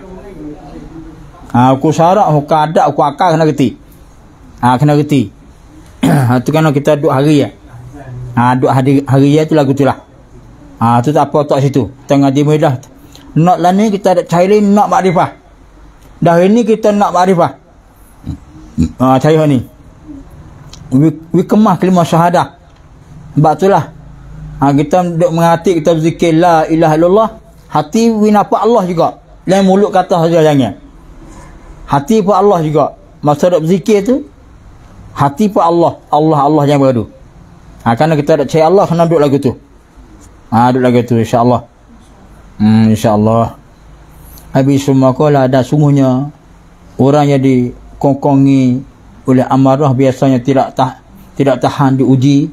Hukum syarak, hukum adat, hukum akal kena reti. Kena reti. Tu kan kita duduk hari ya. Duduk hari ya tu lagu tu lah. Tu tak apa tak situ. Tengah di mudah. Nak lah ni kita ada cari nak makrifah. Dah ini kita nak makrifah. Cari ni. We kemah kalimah syahadah. Sebab tu lah. Kita duduk menghati, kita berzikir la ilaha illallah. Hati we nampak Allah juga. Lain mulut kata saja jangan. Hati pun Allah juga. Masa duduk berzikir tu, hati pun Allah. Allah jangan beradu. Kerana kita ada cari Allah, kena duduk lagu tu. Duduk lagu tu insyaAllah. InsyaAllah. Habis semua kolah ada sungguhnya orang yang dikongkongi oleh amarah biasanya tidak tahan diuji.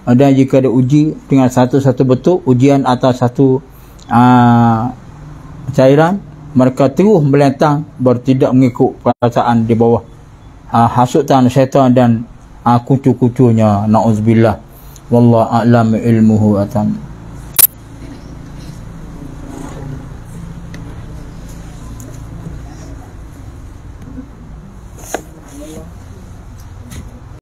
Dan jika ada uji dengan satu bentuk ujian atas satu cairan, mereka terus melentang bertindak mengikut perasaan di bawah hasutan syaitan dan kucu-kucunya. Na'udzubillah. Wallahu a'lam ilmuhu atam.